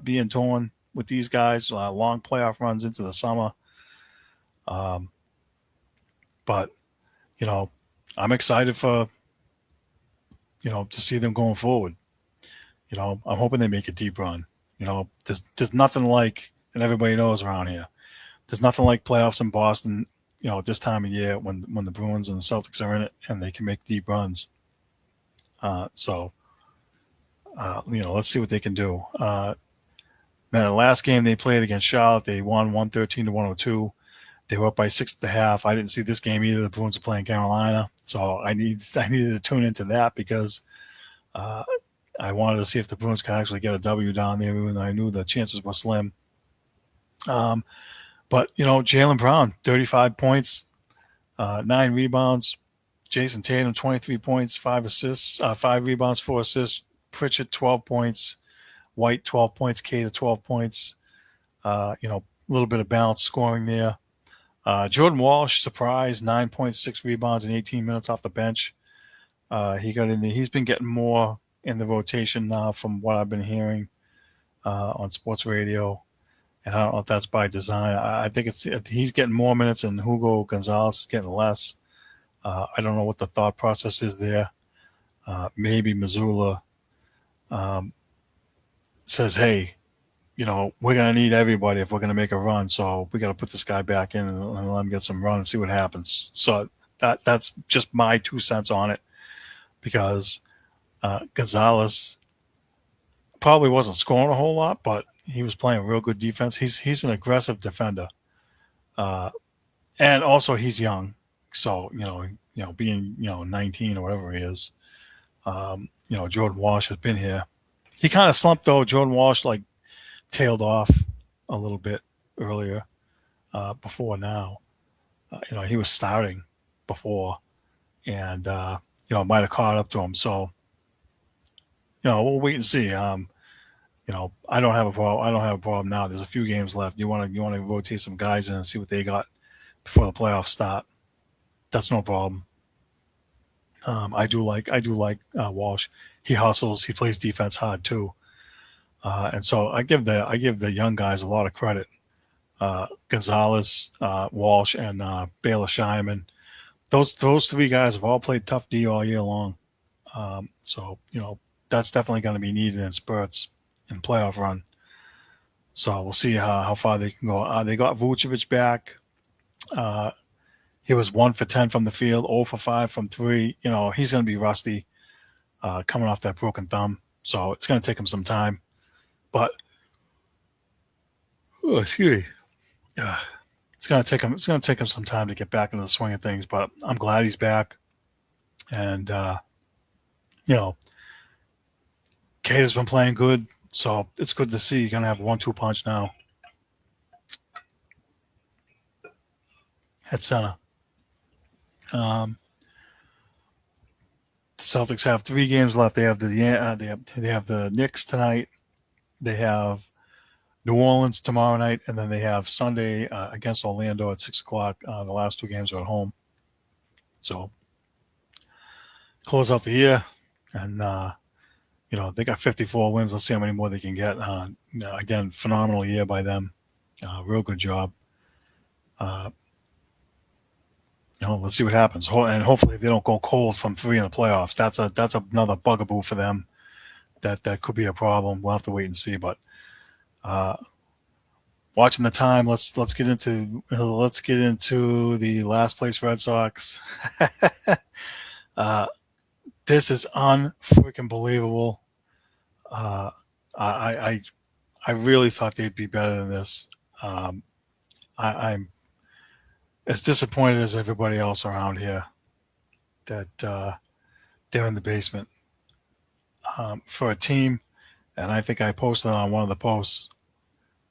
A: being torn with these guys. Long playoff runs into the summer. But I'm excited for to see them going forward. I'm hoping they make a deep run. There's nothing like, and everybody knows around here, there's nothing like playoffs in Boston. At this time of year when the Bruins and the Celtics are in it and they can make deep runs. Let's see what they can do. Now, the last game they played against Charlotte, they won 113 to 102. They were up by 6.5. I didn't see this game either. The Bruins are playing Carolina, so I needed to tune into that because I wanted to see if the Bruins could actually get a W down there, even though I knew the chances were slim. But Jaylen Brown, 35 points, 9 rebounds. Jason Tatum, 23 points, 5 assists, 5 rebounds, 4 assists. Pritchard, 12 points. White, 12 points. Kata, 12 points. A little bit of balanced scoring there. Jordan Walsh, surprise, 9.6 rebounds in 18 minutes off the bench. He got in there. He's been getting more in the rotation now from what I've been hearing on sports radio. And I don't know if that's by design. I think he's getting more minutes and Hugo Gonzalez is getting less. I don't know what the thought process is there. Maybe Missoula says, hey, we're going to need everybody if we're going to make a run. So we got to put this guy back in and let him get some run and see what happens. So that's just my 2 cents on it because Gonzalez probably wasn't scoring a whole lot, but he was playing real good defense. He's an aggressive defender, uh, and also he's young, so being 19 or whatever he is. Jordan Walsh has been here. He kind of slumped though. Jordan Walsh like tailed off a little bit earlier before now. He was starting before, and might have caught up to him. So we'll wait and see. I don't have a problem. I don't have a problem now. There's a few games left. You want to rotate some guys in and see what they got before the playoffs start. That's no problem. I do like Walsh. He hustles. He plays defense hard too. And so I give the young guys a lot of credit. Gonzalez, Walsh, and Baylor Scheinman. Those three guys have all played tough D all year long. So that's definitely going to be needed in spurts in playoff run. So we'll see how far they can go. They got Vucevic back. He was 1 for 10 from the field, 0 for 5 from 3. He's going to be rusty coming off that broken thumb. So it's going to take him some time. But excuse me. It's going to take him some time to get back into the swing of things. But I'm glad he's back. And Kate has been playing good, so it's good to see. You're going to have a 1-2 punch now at center. The Celtics have 3 games left. They have the Knicks tonight. They have New Orleans tomorrow night, and then they have Sunday against Orlando at 6:00. The last 2 games are at home. So close out the year, and they got 54 wins. Let's see how many more they can get. Again, phenomenal year by them. Real good job. Let's see what happens. And hopefully they don't go cold from 3 in the playoffs. That's another bugaboo for them. That could be a problem. We'll have to wait and see. But watching the time, let's get into the last place Red Sox. This is unfreaking believable. I really thought they'd be better than this. I'm as disappointed as everybody else around here that they're in the basement. For a team, and I think I posted on one of the posts,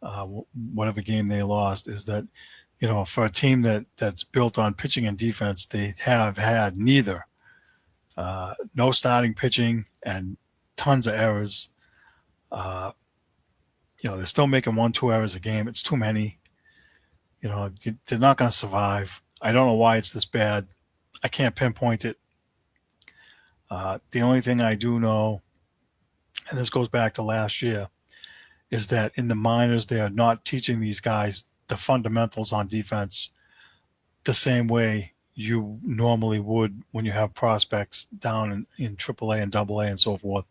A: whatever game they lost, is that for a team that's built on pitching and defense, they have had neither. No starting pitching and tons of errors. They're still making 1-2 errors a game. It's too many. They're not going to survive. I don't know why it's this bad. I can't pinpoint it. The only thing I do know, and this goes back to last year, is that in the minors they are not teaching these guys the fundamentals on defense the same way you normally would when you have prospects down in AAA and AA and so forth.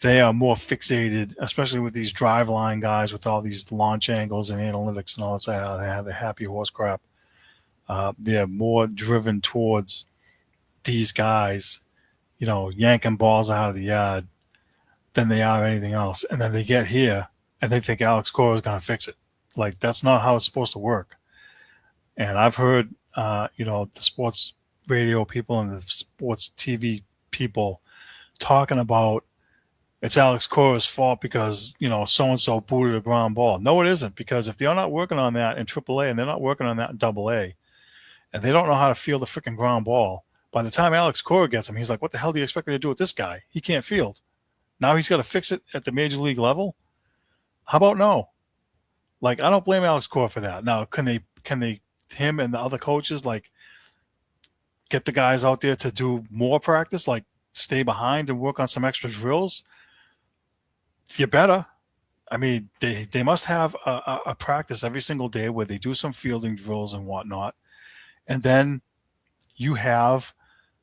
A: They are more fixated, especially with these drive line guys with all these launch angles and analytics and all that. They have the happy horse crap. They're more driven towards these guys, yanking balls out of the yard than they are anything else. And then they get here and they think Alex Cora is going to fix it. Like, that's not how it's supposed to work. And I've heard, the sports radio people and the sports TV people talking about it's Alex Cora's fault because, so-and-so booted a ground ball. No, it isn't, because if they're not working on that in AAA and they're not working on that in AA, and they don't know how to field a freaking ground ball, by the time Alex Cora gets him, he's like, what the hell do you expect me to do with this guy? He can't field. Now he's got to fix it at the major league level? How about no? Like, I don't blame Alex Cora for that. Now, can they him and the other coaches, like, get the guys out there to do more practice, like stay behind and work on some extra drills? You better. I mean, they must have a practice every single day where they do some fielding drills and whatnot. And then you have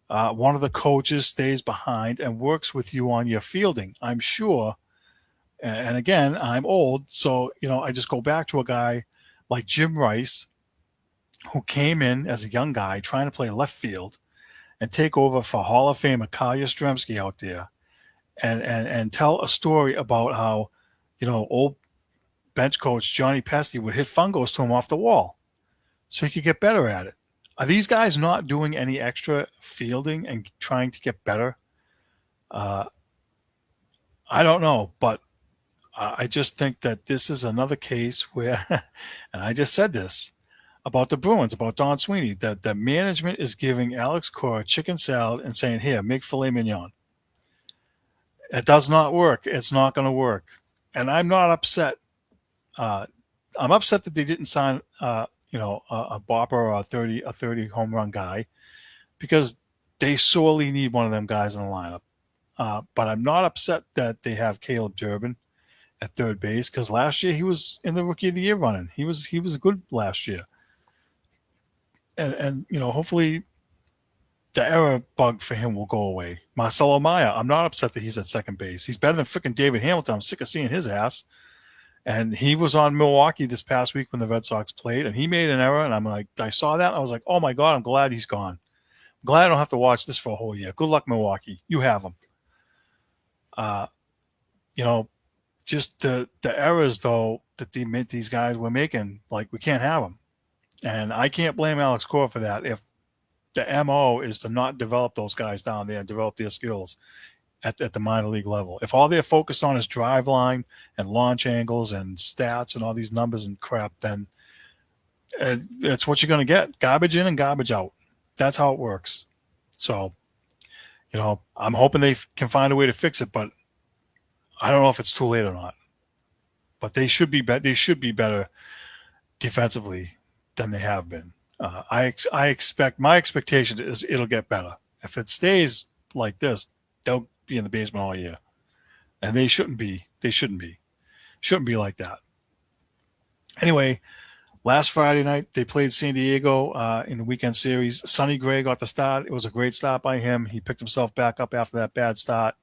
A: one of the coaches stays behind and works with you on your fielding, I'm sure. And again, I'm old, so, I just go back to a guy like Jim Rice, who came in as a young guy trying to play left field and take over for Hall of Famer Kyle Yastrzemski out there. and tell a story about how, old bench coach Johnny Pesky would hit fungos to him off the wall so he could get better at it. Are these guys not doing any extra fielding and trying to get better? Uh, I don't know, but I just think that this is another case where, and I just said this about the Bruins, about Don Sweeney, that the management is giving Alex Cora chicken salad and saying, here, make filet mignon. It does not work. It's not going to work. And I'm not upset. I'm upset that they didn't sign, a bopper or a thirty home run guy, because they sorely need one of them guys in the lineup. But I'm not upset that they have Caleb Durbin at third base, because last year he was in the Rookie of the Year running. He was good last year, and hopefully the error bug for him will go away. Marcelo Maya, I'm not upset that he's at second base. He's better than freaking David Hamilton. I'm sick of seeing his ass. And he was on Milwaukee this past week when the Red Sox played, and he made an error. And I'm like, I saw that. And I was like, oh my God, I'm glad he's gone. I'm glad I don't have to watch this for a whole year. Good luck, Milwaukee. You have him. You know, just the errors though that these guys were making, like, we can't have them. And I can't blame Alex Cora for that. If the MO is to not develop those guys down there and develop their skills at the minor league level. If all they're focused on is drive line and launch angles and stats and all these numbers and crap, then it's what you're going to get. Garbage in and garbage out. That's how it works. So, I'm hoping they can find a way to fix it, but I don't know if it's too late or not. But they should be better defensively than they have been. I expect, my expectation is it'll get better. If it stays like this, they'll be in the basement all year, and they shouldn't be. Shouldn't be like that. Anyway, last Friday night they played San Diego in the weekend series. Sonny Gray got the start. It was a great start by him. He picked himself back up after that bad start.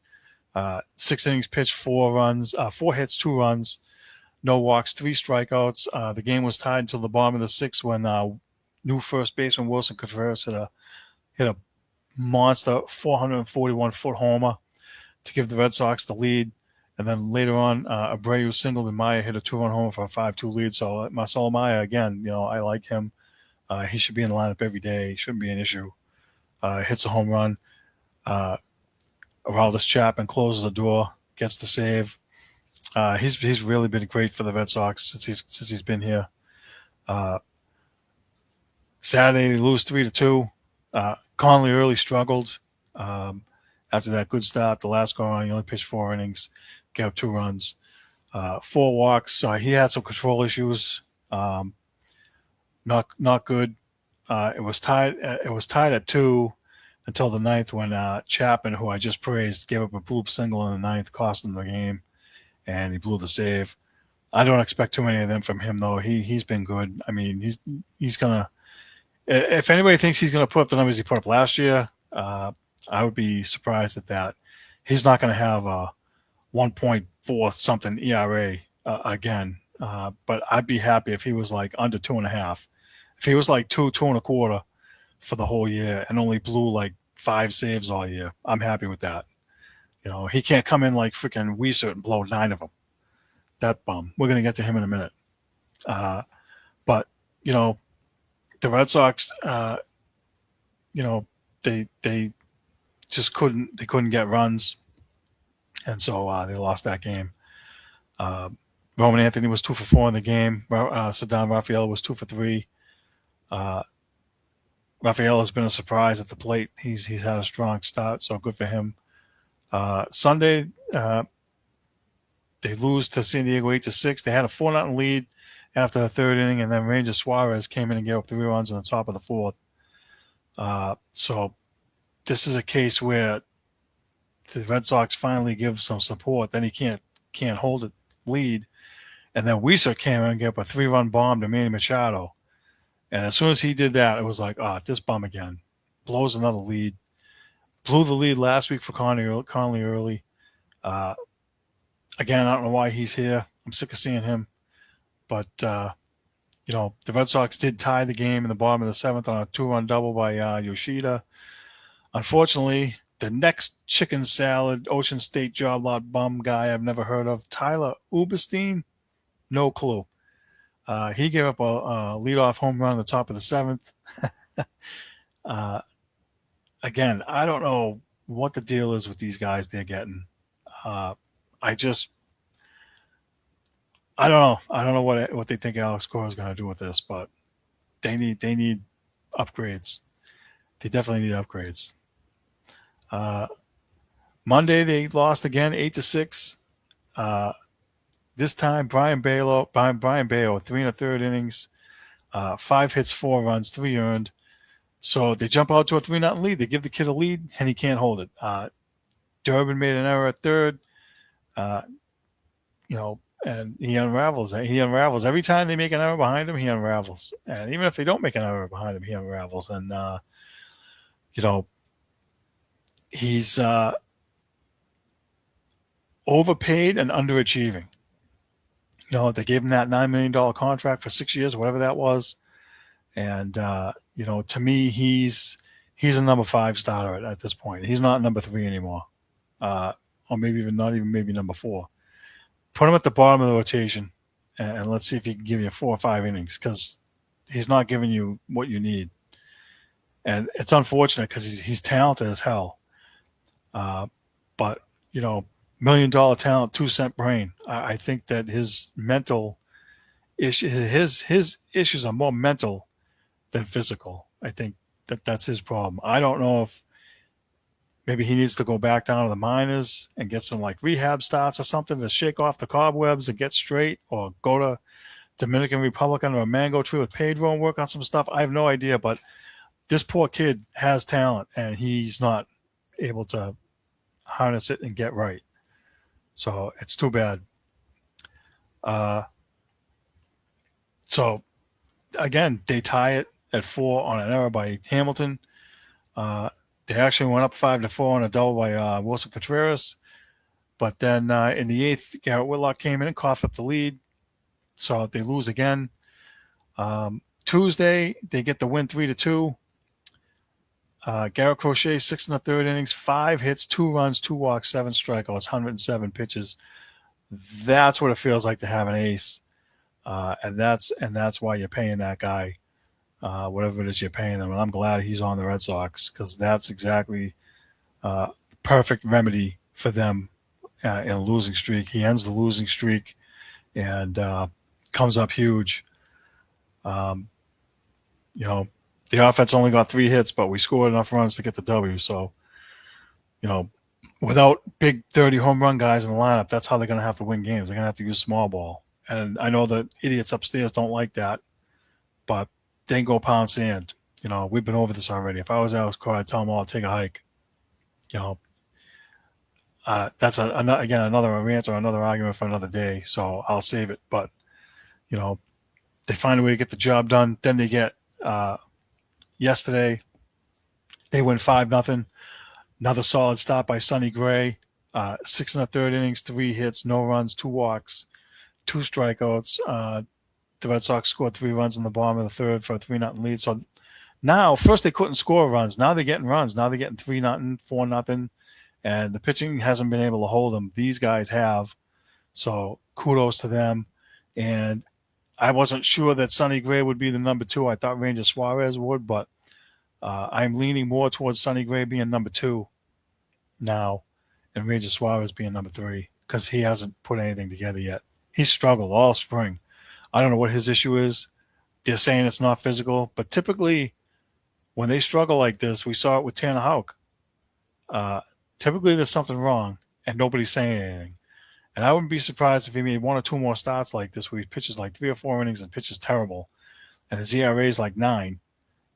A: 6 innings pitched, 4 runs, 4 hits, 2 runs, no walks, 3 strikeouts. The game was tied until the bottom of the 6th when new first baseman Wilson Contreras hit a monster 441-foot homer to give the Red Sox the lead. And then later on, Abreu singled and Maya hit a 2-run homer for a 5-2 lead. So Marcelo Maya, again, I like him. He should be in the lineup every day. He shouldn't be an issue. Hits a home run. Aroldis Chapman closes the door, gets the save. He's really been great for the Red Sox since he's been here. Saturday they lose 3-2. Conley early struggled. After that good start, the last go on, he only pitched 4 innings, gave up 2 runs, 4 walks. He had some control issues. Not good. It was tied at 2 until the 9th when Chapman, who I just praised, gave up a bloop single in the 9th, cost him the game, and he blew the save. I don't expect too many of them from him though. He's been good. I mean, he's gonna. If anybody thinks he's gonna put up the numbers he put up last year, I would be surprised at that. He's not going to have a 1.4 something ERA again. But I'd be happy if he was like under 2.5. If he was like 2.25 for the whole year and only blew like 5 saves all year, I'm happy with that. He can't come in like freaking Weissert and blow 9 of them. That bum. We're going to get to him in a minute. But the Red Sox, they just couldn't get runs, and so they lost that game. Roman Anthony was 2 for 4 in the game. Ceddanne Rafael was 2 for 3. Rafael has been a surprise at the plate. He's had a strong start, so good for him. Sunday, they lose to San Diego 8-6. They had a 4-0 lead after the 3rd inning, and then Ranger Suarez came in and gave up 3 runs in the top of the 4th. So this is a case where the Red Sox finally give some support. Then he can't hold it lead, and then Weissert came in and gave up a 3-run bomb to Manny Machado. And as soon as he did that, it was like, this bum again. Blows another lead. Blew the lead last week for Conley early. Again, I don't know why he's here. I'm sick of seeing him. But, the Red Sox did tie the game in the bottom of the 7th on a 2-run double by Yoshida. Unfortunately, the next chicken salad, Ocean State job lot bum guy I've never heard of, Tyler Uberstein, no clue. He gave up a leadoff home run at the top of the seventh. uh, Again, I don't know what the deal is with these guys they're getting. Uh, I just, I don't know. I don't know what they think Alex Cora is going to do with this, but they need upgrades. They definitely need upgrades. Uh, Monday they lost again, 8-6. This time Brian Bayo, 3 1/3 innings, 5 hits, 4 runs, 3 earned. So they jump out to a 3-0 lead. They give the kid a lead, and he can't hold it. Durbin made an error at third. Uh, and he unravels. He unravels every time they make an error behind him. He unravels, and even if they don't make an error behind him, he unravels. And he's overpaid and underachieving. They gave him that $9 million contract for 6 years, whatever that was. And, to me, he's a number 5 starter at this point. He's not number 3 anymore. Or maybe maybe number 4. Put him at the bottom of the rotation and let's see if he can give you 4 or 5 innings, because he's not giving you what you need. And it's unfortunate because he's talented as hell. But, $1 million talent, 2-cent brain. I think that his mental issues, his issues are more mental than physical. I think that's his problem. I don't know if maybe he needs to go back down to the minors and get some rehab starts or something to shake off the cobwebs and get straight, or go to Dominican Republic under a mango tree with Pedro and work on some stuff. I have no idea, but this poor kid has talent and he's not able to harness it and get right. So it's too bad. So again, they tie it at 4 on an error by Hamilton. They actually went up 5-4 on a double by Wilson Contreras. But then in the 8th, Garrett Whitlock came in and coughed up the lead. So they lose again. Tuesday, they get the win 3-2. Garrett Crochet, 6 1/3 innings, 5 hits, 2 runs, 2 walks, 7 strikeouts, 107 pitches. That's what it feels like to have an ace. And that's why you're paying that guy whatever it is you're paying him. And I'm glad he's on the Red Sox, because that's exactly perfect remedy for them in a losing streak. He ends the losing streak and comes up huge. The offense only got 3 hits, but we scored enough runs to get the W. So, without big 30 home run guys in the lineup, that's how they're going to have to win games. They're going to have to use small ball. And I know the idiots upstairs don't like that, but they can go pound sand. We've been over this already. If I was Alex Cora, I'd tell them all to take a hike. That's another rant or another argument for another day, so I'll save it. But, they find a way to get the job done. Then they get yesterday, they win 5-0. Another solid start by Sonny Gray. 6 1/3 innings, 3 hits, no runs, 2 walks, 2 strikeouts. The Red Sox scored 3 runs in the bottom of the 3rd for a 3-0 lead. So now, first they couldn't score runs. Now they're getting runs. Now they're getting 3-0, 4-0. And the pitching hasn't been able to hold them. These guys have. So kudos to them. And I wasn't sure that Sonny Gray would be the number 2. I thought Ranger Suarez would, but I'm leaning more towards Sonny Gray being number 2 now and Ranger Suarez being number 3, because he hasn't put anything together yet. He's struggled all spring. I don't know what his issue is. They're saying it's not physical, but typically when they struggle like this, we saw it with Tanner Houck. Typically there's something wrong and nobody's saying anything. And I wouldn't be surprised if he made 1 or 2 more starts like this where he pitches 3 or 4 innings and pitches terrible. And his ERA is 9.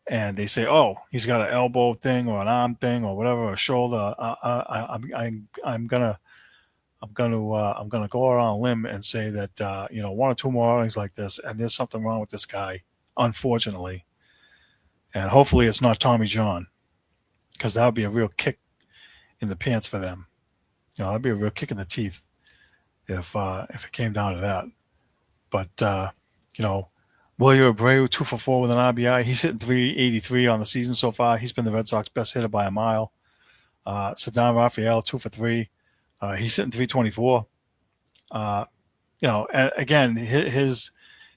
A: And they say, oh, he's got an elbow thing or an arm thing or whatever, a shoulder. I'm gonna go out on a limb and say that 1 or 2 more innings like this, and there's something wrong with this guy, unfortunately. And hopefully it's not Tommy John, because that would be a real kick in the pants for them. That'd be a real kick in the teeth if it came down to that. But William Abreu, 2 for 4 with an RBI. He's hitting 383 on the season so far. He's been the Red Sox best hitter by a mile. Saddam Raphael 2 for 3. He's hitting 324. And again, his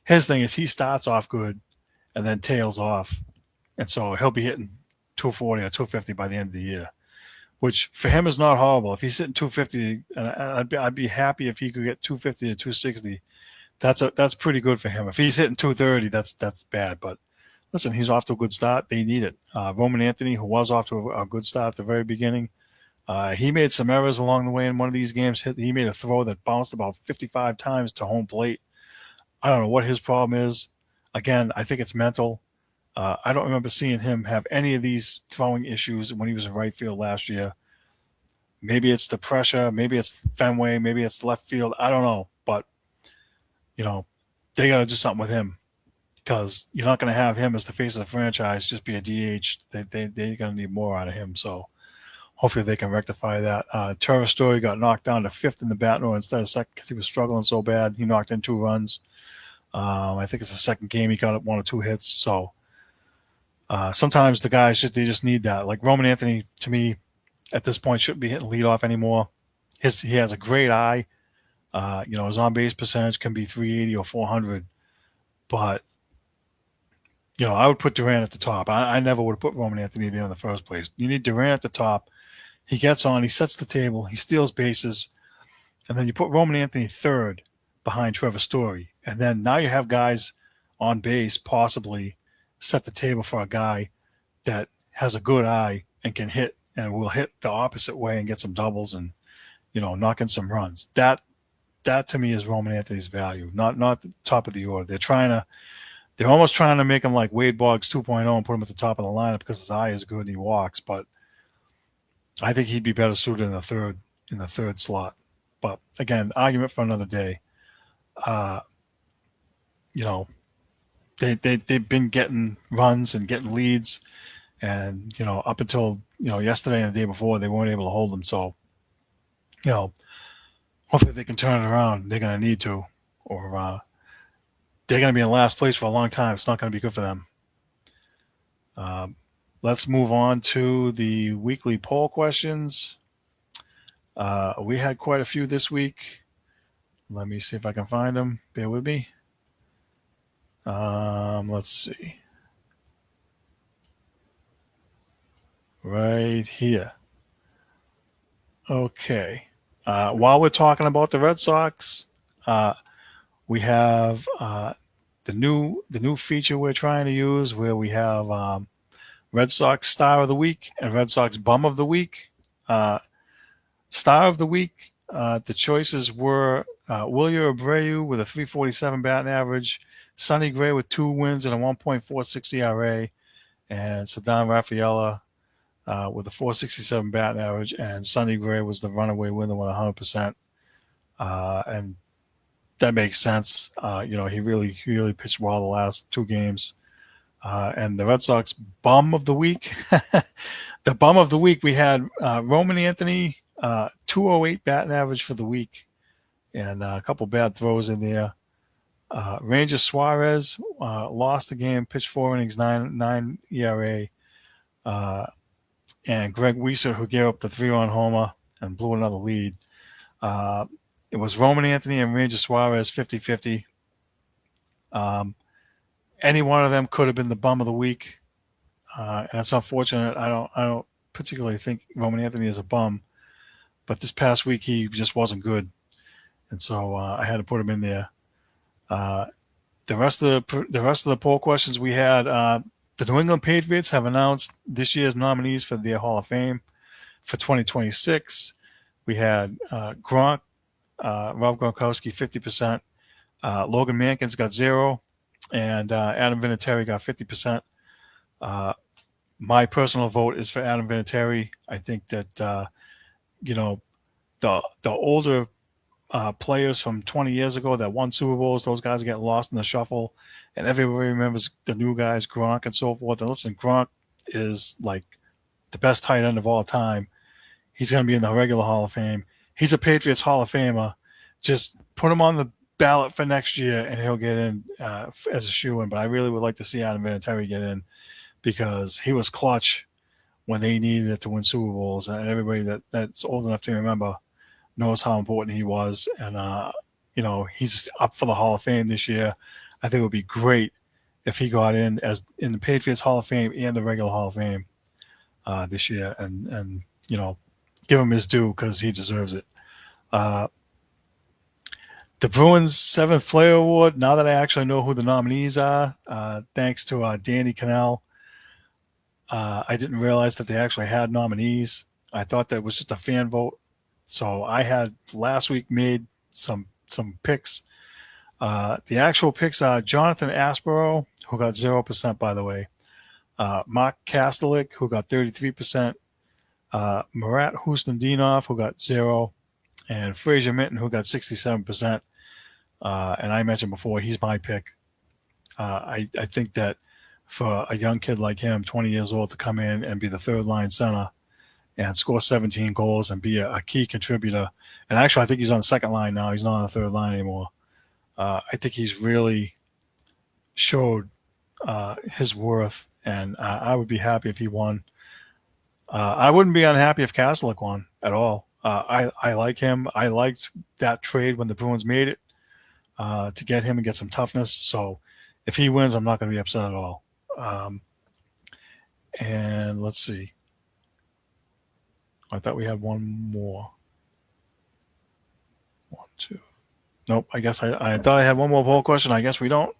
A: thing is he starts off good and then tails off, and so he'll be hitting 240 or 250 by the end of the year, which for him is not horrible. If he's hitting 250, I'd be happy if he could get 250 to 260. That's pretty good for him. If he's hitting 230, that's bad. But listen, he's off to a good start. They need it. Roman Anthony, who was off to a good start at the very beginning, he made some errors along the way in one of these games. He made a throw that bounced about 55 times to home plate. I don't know what his problem is. Again, I think it's mental. I don't remember seeing him have any of these throwing issues when he was in right field last year. Maybe it's the pressure. Maybe it's Fenway. Maybe it's left field. I don't know. But, they got to do something with him because you're not going to have him as the face of the franchise just be a DH. They're going to need more out of him. So hopefully they can rectify that. Trevor Story got knocked down to fifth in the batting order instead of second because he was struggling so bad. He knocked in 2 runs. I think it's the second game he got 1 or 2 hits. So sometimes the guys they just need that. Like Roman Anthony, to me, at this point, shouldn't be hitting leadoff anymore. He has a great eye. His on base percentage can be 380 or 400, but I would put Durant at the top. I never would have put Roman Anthony there in the first place. You need Durant at the top. He gets on, he sets the table, he steals bases, and then you put Roman Anthony third behind Trevor Story, and then now you have guys on base possibly set the table for a guy that has a good eye and can hit and will hit the opposite way and get some doubles and knock in some runs. That to me is Roman Anthony's value, not the top of the order. They're almost trying to make him like Wade Boggs 2.0 and put him at the top of the lineup because his eye is good and he walks. But I think he'd be better suited in the third slot. But again, argument for another day. They've been getting runs and getting leads, and up until yesterday and the day before, they weren't able to hold them. So hopefully they can turn it around. They're going to need to, or they're going to be in last place for a long time. It's not going to be good for them. Let's move on to the weekly poll questions. We had quite a few this week. Let me see if I can find them. Bear with me. Let's see. Right here. Okay. While we're talking about the Red Sox, we have the new feature we're trying to use where we have Red Sox Star of the Week and Red Sox Bum of the Week. Star of the Week, the choices were Wilyer Abreu with a 347 batting average, Sonny Gray with 2 wins and a 1.46 ERA, and Saddam Rafaela with a 467 batting average, and Sonny Gray was the runaway winner with 100%. And that makes sense. He really pitched well the last 2 games. And the Red Sox Bum of the Week, the Bum of the Week, we had Roman Anthony, 208 batting average for the week, and a couple bad throws in there. Ranger Suarez lost the game, pitched 4 innings, 9 ERA. And Greg Weiser, who gave up the 3-run homer and blew another lead. It was Roman Anthony and Ranger Suarez 50-50. Any one of them could have been the Bum of the Week. And it's unfortunate. I don't particularly think Roman Anthony is a bum, but this past week he just wasn't good. And so I had to put him in there. The rest of the poll questions we had, the New England Patriots have announced this year's nominees for their Hall of Fame for 2026. We had Rob Gronkowski 50%, Logan Mankins got 0%, and Adam Vinatieri got 50%. My personal vote is for Adam Vinatieri. I think that the older players from 20 years ago that won Super Bowls, those guys get lost in the shuffle, and everybody remembers the new guys, Gronk and so forth. And listen, Gronk is like the best tight end of all time. He's going to be in the regular Hall of Fame. He's a Patriots Hall of Famer. Just put him on the ballot for next year, and he'll get in as a shoo-in. But I really would like to see Adam Vinatieri get in because he was clutch when they needed it to win Super Bowls, and everybody that's old enough to remember knows how important he was. And he's up for the Hall of Fame this year. I think it would be great if he got in the Patriots Hall of Fame and the regular Hall of Fame this year, and give him his due because he deserves it. The Bruins 7th Player Award, now that I actually know who the nominees are, thanks to Danny Cannell, I didn't realize that they actually had nominees. I thought that it was just a fan vote. So I had last week made some picks. The actual picks are Jonathan Aspero, who got 0%, by the way. Mark Kastelik, who got 33%. Marat Hustendinov, who got 0%. And Fraser Minton, who got 67%. And I mentioned before, he's my pick. I think that for a young kid like him, 20 years old, to come in and be the third line center and score 17 goals and be a key contributor. And actually, I think he's on the second line now. He's not on the third line anymore. I think he's really showed his worth, and I would be happy if he won. I wouldn't be unhappy if Kastelik won at all. I like him. I liked that trade when the Bruins made it to get him and get some toughness. So if he wins, I'm not going to be upset at all. And let's see. I thought we had one more. 1, 2. Nope. I guess I thought I had one more poll question. I guess we don't.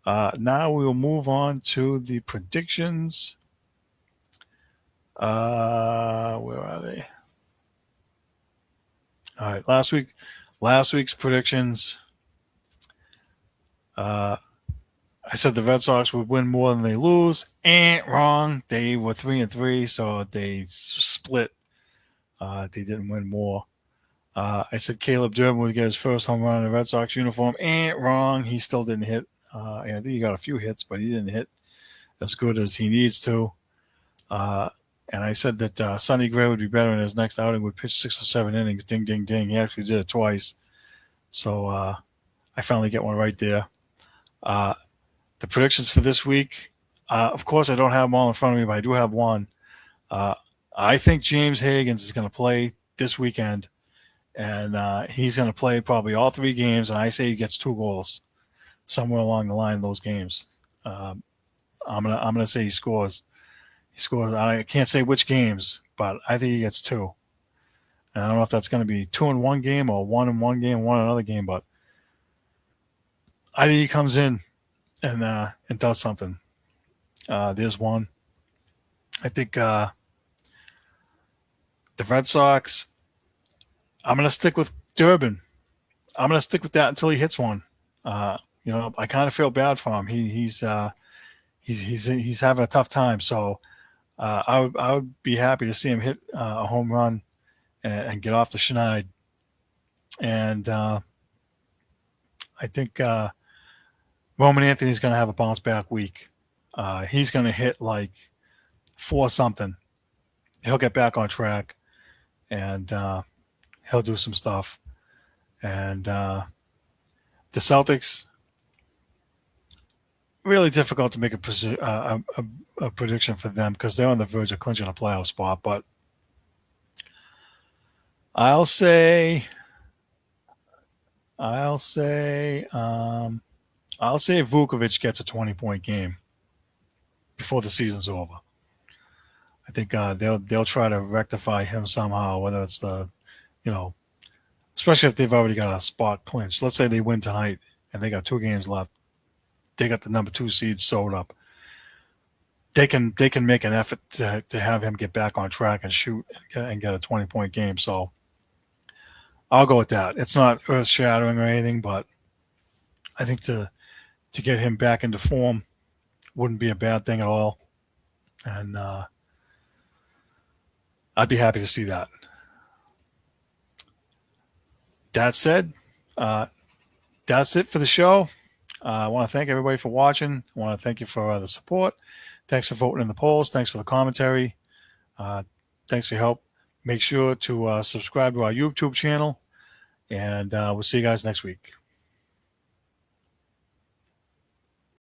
A: Now we will move on to the predictions. Where are they? All right. Last week's predictions. I said the Red Sox would win more than they lose. Wrong. They were 3-3, so they split. They didn't win more. I said Caleb Durbin would get his first home run in a Red Sox uniform. Wrong. He still didn't hit. I think he got a few hits, but he didn't hit as good as he needs to. And I said that Sonny Gray would be better in his next outing, would pitch 6 or 7 innings. Ding, ding, ding. He actually did it twice. So I finally get one right there. The predictions for this week, of course, I don't have them all in front of me, but I do have one. I think James Higgins is going to play this weekend, and he's going to play probably all 3 games, and I say he gets 2 goals somewhere along the line of those games. I'm gonna say he scores. He scores. I can't say which games, but I think he gets 2. And I don't know if that's going to be 2 in one game or 1 in one game, 1 in another game, but I think he comes in and does something. There's one. I think the Red Sox. I'm going to stick with Durbin. I'm going to stick with that until he hits one. I kind of feel bad for him. He's having a tough time. So I would be happy to see him hit a home run and get off the schneid. And I think Roman Anthony's going to have a bounce back week. He's going to hit like 4 something. He'll get back on track, and he'll do some stuff. And the Celtics, really difficult to make a prediction for them because they're on the verge of clinching a playoff spot. But I'll say Vukovic gets a 20-point game before the season's over. I think they'll try to rectify him somehow, whether it's especially if they've already got a spot clinched. Let's say they win tonight and they got 2 games left. They got the number 2 seed sewed up. They can make an effort to have him get back on track and shoot and get a 20-point game. So I'll go with that. It's not earth-shattering or anything, but I think to get him back into form wouldn't be a bad thing at all. And I'd be happy to see that. That said, that's it for the show. I want to thank everybody for watching. I want to thank you for the support. Thanks for voting in the polls. Thanks for the commentary. Thanks for your help. Make sure to subscribe to our YouTube channel, and we'll see you guys next week.